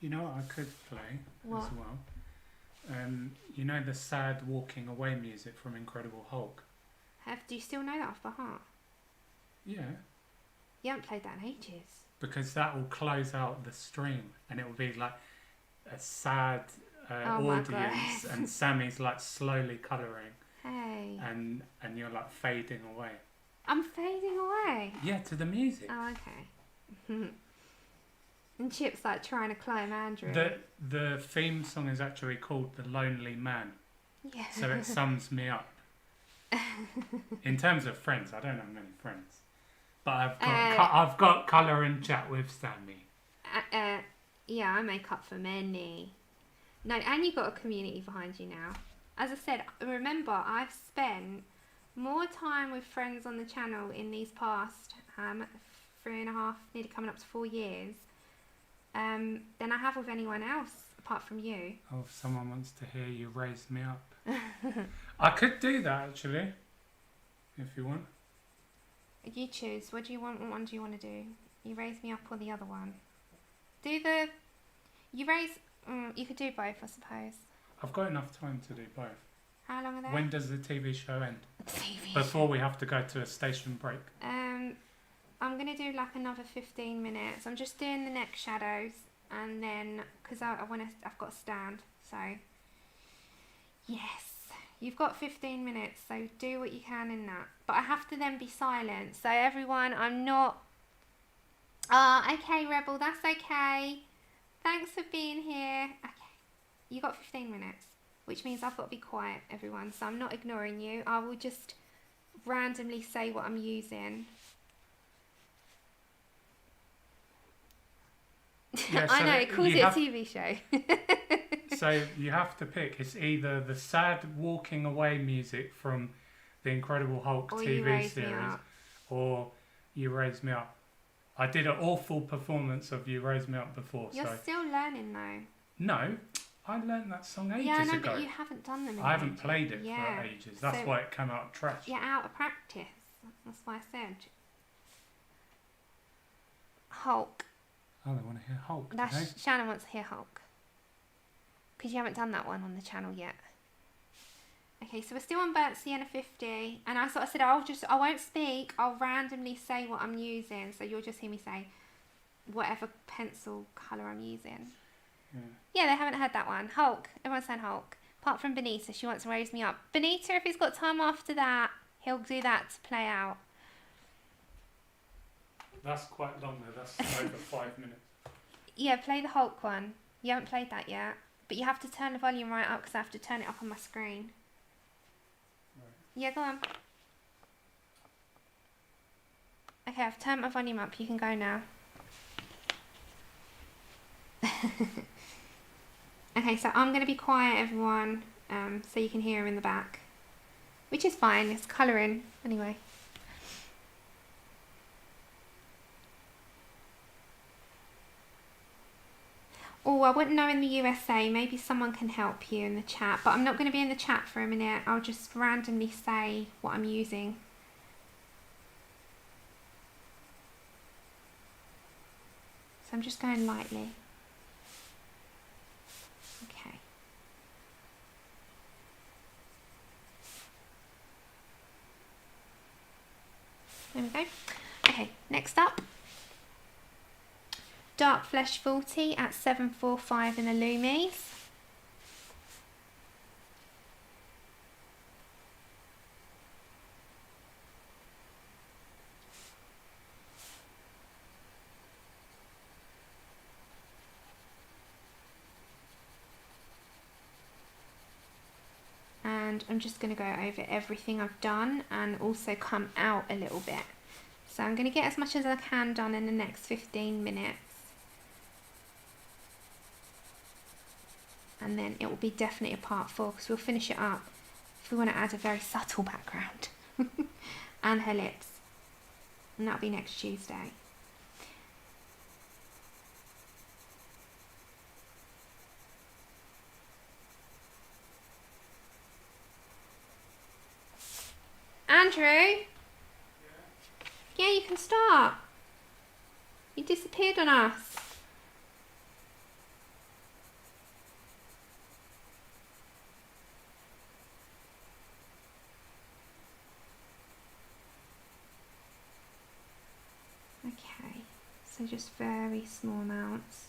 You know what I could play what? As well? You know the sad walking away music from Incredible Hulk? Do you still know that off by heart? Yeah. You haven't played that in ages. Because that will close out the stream and it will be like a sad audience and Sammy's like slowly colouring. Hey. And you're like fading away. I'm fading away? Yeah, to the music. Oh, okay. And Chip's like trying to climb Andrew. The theme song is actually called The Lonely Man. Yeah. So it sums me up. In terms of friends, I don't have many friends. But I've got colour and chat with Sammy. Yeah, I make up for many. No, and you've got a community behind you now. As I said, remember, I've spent more time with friends on the channel in these past 3.5, nearly coming up to 4 years, than I have with anyone else apart from you. Oh, if someone wants to hear you raise me up. I could do that actually, if you want. You choose. What do you want? What one do you want to do? You raise me up or the other one? Do the... You raise... you could do both, I suppose. I've got enough time to do both. How long are they? When does the TV show end? TV Before we have to go to a station break. I'm going to do like another 15 minutes. I'm just doing the neck shadows. And then... Because I've got to stand. So... Yes. You've got 15 minutes, so do what you can in that. But I have to then be silent. So everyone, I'm not... okay, Rebel, that's okay. Thanks for being here. Okay. You got 15 minutes, which means I've got to be quiet, everyone. So I'm not ignoring you. I will just randomly say what I'm using. Yeah, so I know, it calls it a TV show. So you have to pick. It's either the sad walking away music from the Incredible Hulk Or TV series, or You Raise Me Up. I did an awful performance of You Raise Me Up before. You're still learning though. No, I learned that song ages Yeah, I know, ago. but you haven't done them in I haven't ages. played it Yeah. for ages. That's So why it came out trash. You're out of practice. That's why I said. Hulk. Oh, they want to hear Hulk, do That's they? Shannon wants to hear Hulk. Because you haven't done that one on the channel yet. Okay, so we're still on Burnt Sienna 50. And I sort of said, I won't speak. I'll randomly say what I'm using. So you'll just hear me say whatever pencil colour I'm using. Yeah, they haven't heard that one. Hulk. Everyone's saying Hulk. Apart from Benita, she wants to raise me up. Benita, if he's got time after that, he'll do that to play out. That's quite long though. That's over 5 minutes. Yeah, play the Hulk one. You haven't played that yet. But you have to turn the volume right up because I have to turn it up on my screen. Right. Yeah, go on. Okay, I've turned my volume up. You can go now. Okay, so I'm going to be quiet, everyone, so you can hear him in the back. Which is fine. It's colouring anyway. Oh, I wouldn't know in the USA. Maybe someone can help you in the chat. But I'm not going to be in the chat for a minute. I'll just randomly say what I'm using. So I'm just going lightly. Okay. There we go. Okay, next up. Dark Flesh 40 at 745 in the Lumis. And I'm just going to go over everything I've done and also come out a little bit. So I'm going to get as much as I can done in the next 15 minutes. And then it will be definitely a part 4 because we'll finish it up if we want to add a very subtle background. And her lips. And that'll be next Tuesday. Andrew? Yeah, you can start. You disappeared on us. Okay, so just very small amounts.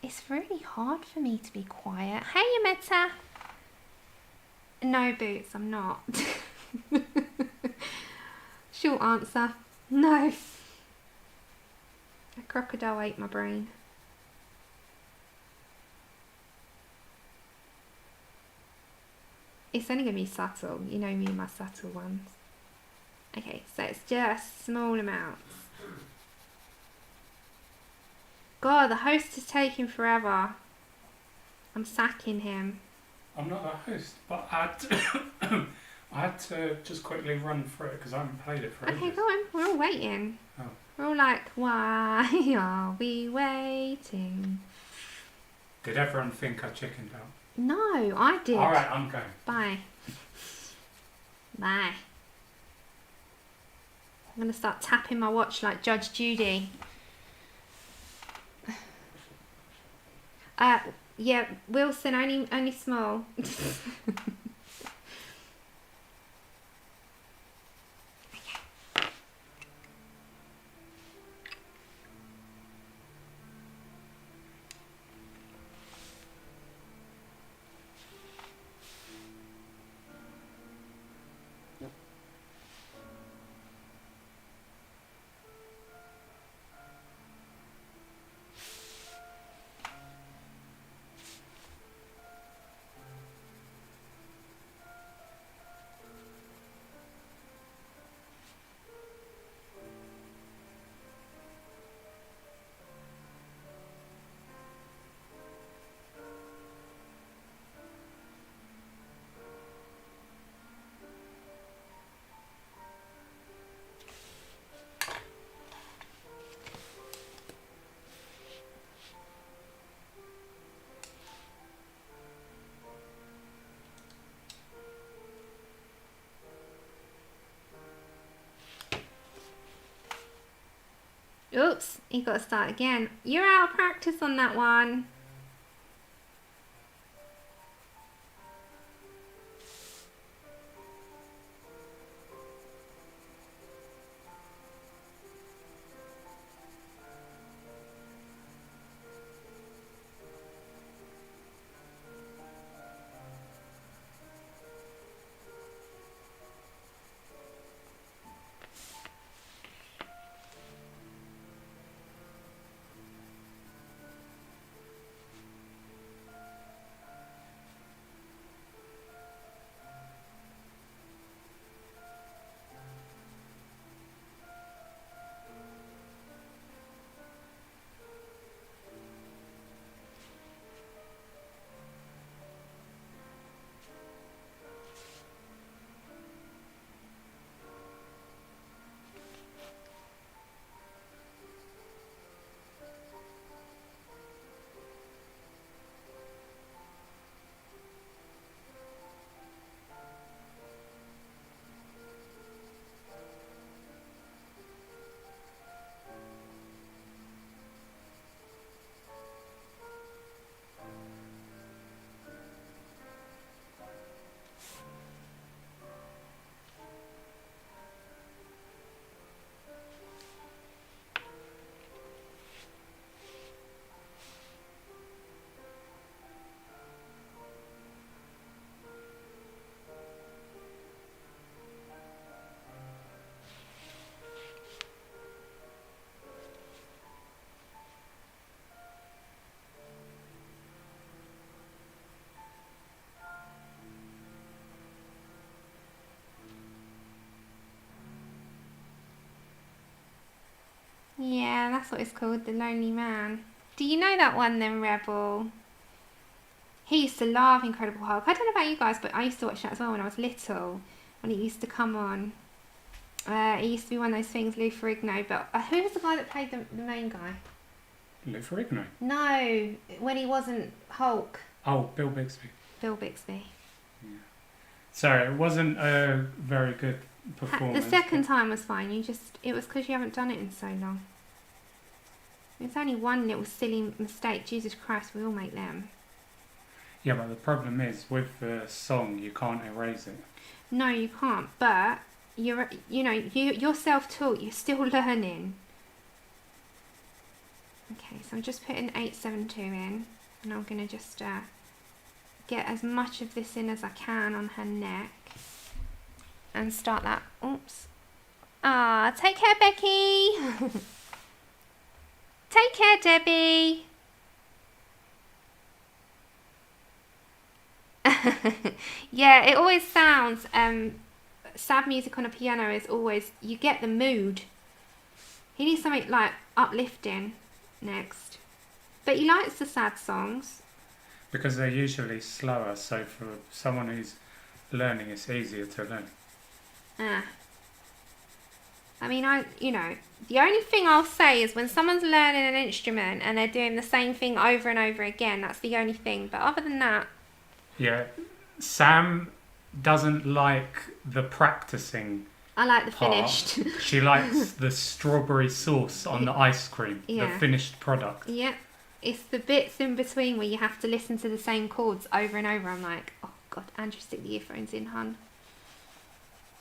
It's really hard for me to be quiet. Hey, Yameta. No, Boots, I'm not. Short answer, no. A crocodile ate my brain. It's only going to be subtle. You know me and my subtle ones. Okay, so it's just small amounts. God, the host is taking forever. I'm sacking him. I'm not a host, but I had to just quickly run through it because I haven't played it for ages. Okay, go on. We're all waiting. Oh. We're all like, why are we waiting? Did everyone think I chickened out? No, I did. Alright, I'm going. Bye. Bye. I'm going to start tapping my watch like Judge Judy. Yeah, Wilson, only small. Oops, you got to start again. You're out of practice on that one. Yeah, that's what it's called, The Lonely Man. Do you know that one then, Rebel? He used to love Incredible Hulk. I don't know about you guys, but I used to watch that as well when I was little, when it used to come on. It used to be one of those things, Lou Ferrigno, but who was the guy that played the main guy? Lou Ferrigno? No, when he wasn't Hulk. Oh, Bill Bixby. Bill Bixby. Yeah. Sorry, it wasn't a very good performance. The second time was fine, it was because you haven't done it in so long. It's only one little silly mistake, Jesus Christ, we all make them. Yeah, but the problem is, with the song, you can't erase it. No, you can't, but you're self-taught, you're still learning. Okay, so I'm just putting 872 in, and I'm going to just get as much of this in as I can on her neck, and start that. Oops. Ah, take care, Becky. Take care, Debbie. Yeah, it always sounds sad music on a piano is always, you get the mood. He needs something like uplifting next, but he likes the sad songs because they're usually slower, so for someone who's learning, it's easier to learn. I mean, the only thing I'll say is when someone's learning an instrument and they're doing the same thing over and over again, that's the only thing. But other than that... Yeah. Sam doesn't like the practicing. I like the part. finished. She likes the strawberry sauce on the ice cream, the finished product. Yeah. It's the bits in between where you have to listen to the same chords over and over. I'm like, oh God, Andrew, stick the earphones in, hun.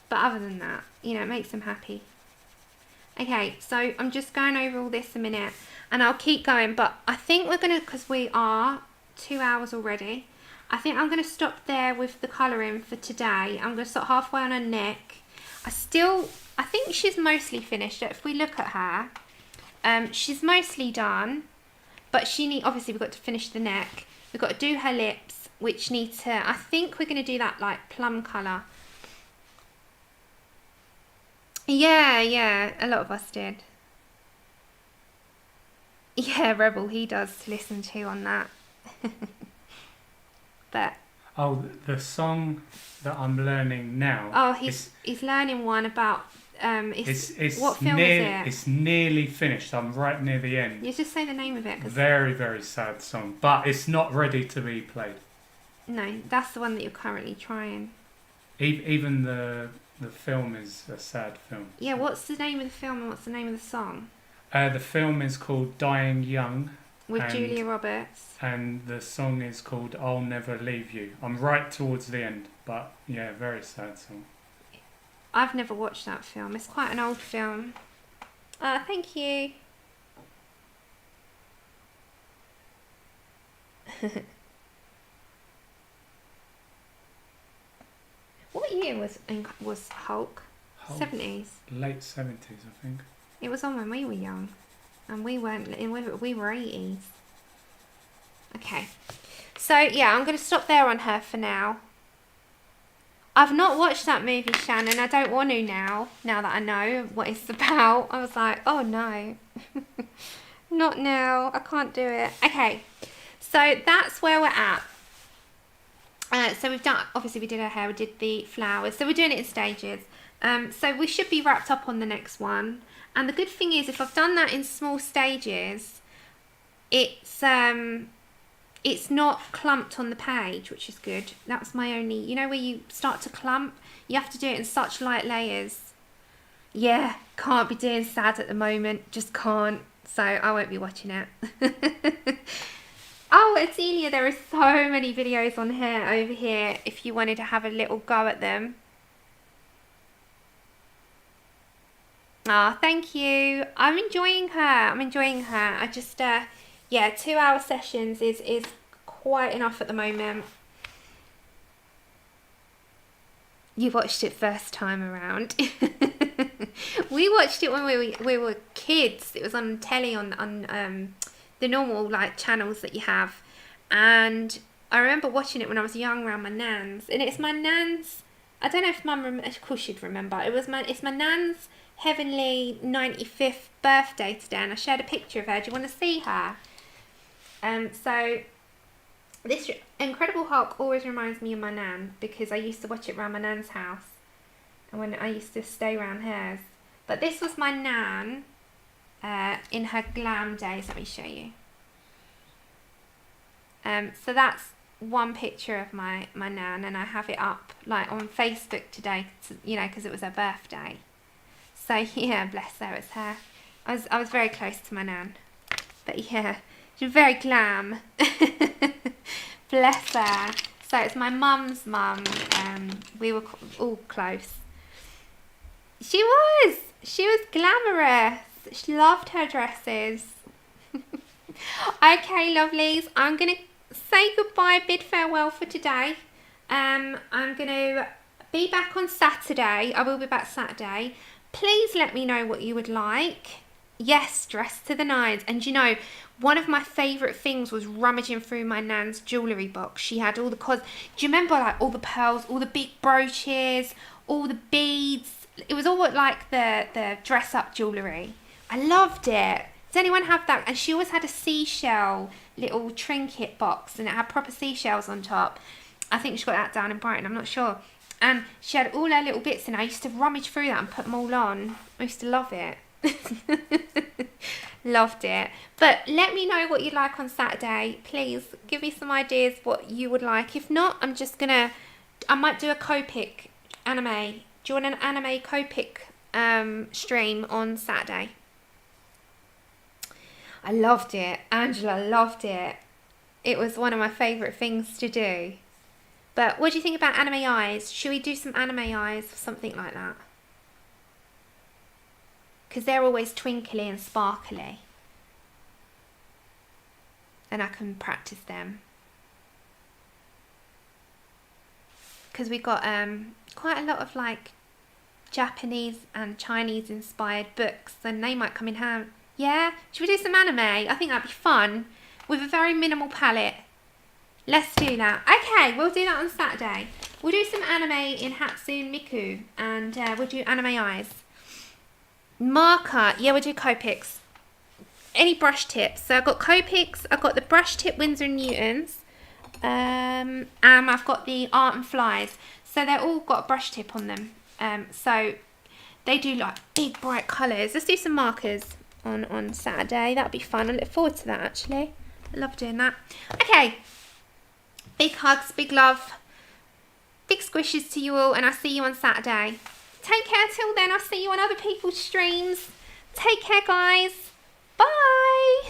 But other than that, it makes them happy. Okay, so I'm just going over all this a minute and I'll keep going, but I think we're going to, because we are 2 hours already, I think I'm going to stop there with the colouring for today. I'm going to start halfway on her neck. I think she's mostly finished. If we look at her, she's mostly done, but obviously we've got to finish the neck. We've got to do her lips, which need to, I think we're going to do that like plum colour. Yeah, a lot of us did. Yeah, Rebel, he does listen to on that. But... Oh, the song that I'm learning now. Oh, he's learning one about... what film is it? It's nearly finished. I'm right near the end. You just say the name of it. Very, very sad song. But it's not ready to be played. No, that's the one that you're currently trying. Even the film is a sad film. Yeah, what's the name of the film and what's the name of the song? The film is called Dying Young. With Julia Roberts. And the song is called I'll Never Leave You. I'm right towards the end, but yeah, very sad song. I've never watched that film. It's quite an old film. Thank you. What year was Hulk? 70s. Late 70s, I think. It was on when we were young, and we were 80s. Okay, so yeah, I'm going to stop there on her for now. I've not watched that movie, Shannon. I don't want to now that I know what it's about. I was like, oh no, not now. I can't do it. Okay, so that's where we're at. So we've done, obviously we did her hair, we did the flowers. So we're doing it in stages. So we should be wrapped up on the next one. And the good thing is, if I've done that in small stages, it's not clumped on the page, which is good. That's my only, where you start to clump, you have to do it in such light layers. Yeah, can't be doing sad at the moment, just can't. So I won't be watching it. Oh, Adelia, there are so many videos on here over here if you wanted to have a little go at them. Ah, thank you. I'm enjoying her. I just, yeah, 2 hour sessions is quite enough at the moment. You watched it first time around. We watched it when we were kids. It was on telly on the normal like channels that you have, and I remember watching it when I was young around my nan's, and it's my nan's. I don't know if Mum, of course she'd remember. It's my nan's heavenly 95th birthday today, and I shared a picture of her. Do you want to see her? So this Incredible Hulk always reminds me of my nan, because I used to watch it around my nan's house, and when I used to stay around hers. But this was my nan in her glam days. Let me show you. So that's one picture of my nan, and I have it up like on Facebook today, because it was her birthday. So yeah, bless her, it's her. I was very close to my nan, but yeah, she's very glam. Bless her. So it's my mum's mum. We were all close. She was glamorous. She loved her dresses. Okay, lovelies, I'm gonna say goodbye, bid farewell for today. I'm gonna be back on Saturday. I will be back Saturday. Please let me know what you would like. Yes, dress to the nines. And one of my favourite things was rummaging through my nan's jewellery box. She had all the do you remember like all the pearls, all the big brooches, all the beads? It was all like the dress up jewellery. I loved it. Does anyone have that? And she always had a seashell little trinket box, and it had proper seashells on top. I think she got that down in Brighton, I'm not sure. And she had all her little bits in. I used to rummage through that and put them all on. I used to love it. Loved it. But let me know what you like on Saturday. Please give me some ideas what you would like. If not, I might do a Copic anime. Do you want an anime Copic stream on Saturday? I loved it. Angela loved it. It was one of my favourite things to do. But what do you think about anime eyes? Should we do some anime eyes or something like that? Because they're always twinkly and sparkly. And I can practice them. Because we got quite a lot of like Japanese and Chinese inspired books, and they might come in hand. Yeah? Should we do some anime? I think that'd be fun. With a very minimal palette. Let's do that. Okay, we'll do that on Saturday. We'll do some anime in Hatsune Miku, and we'll do anime eyes. Marker, yeah, we'll do Copics. Any brush tips? So I've got Copics, I've got the brush tip Winsor & Newtons, and I've got the Art and Flies. So they're all got a brush tip on them. So they do like big bright colours. Let's do some markers on Saturday. That'll be fun. I look forward to that actually. I love doing that. Okay. Big hugs, big love, big squishes to you all, and I'll see you on Saturday. Take care till then. I'll see you on other people's streams. Take care, guys. Bye.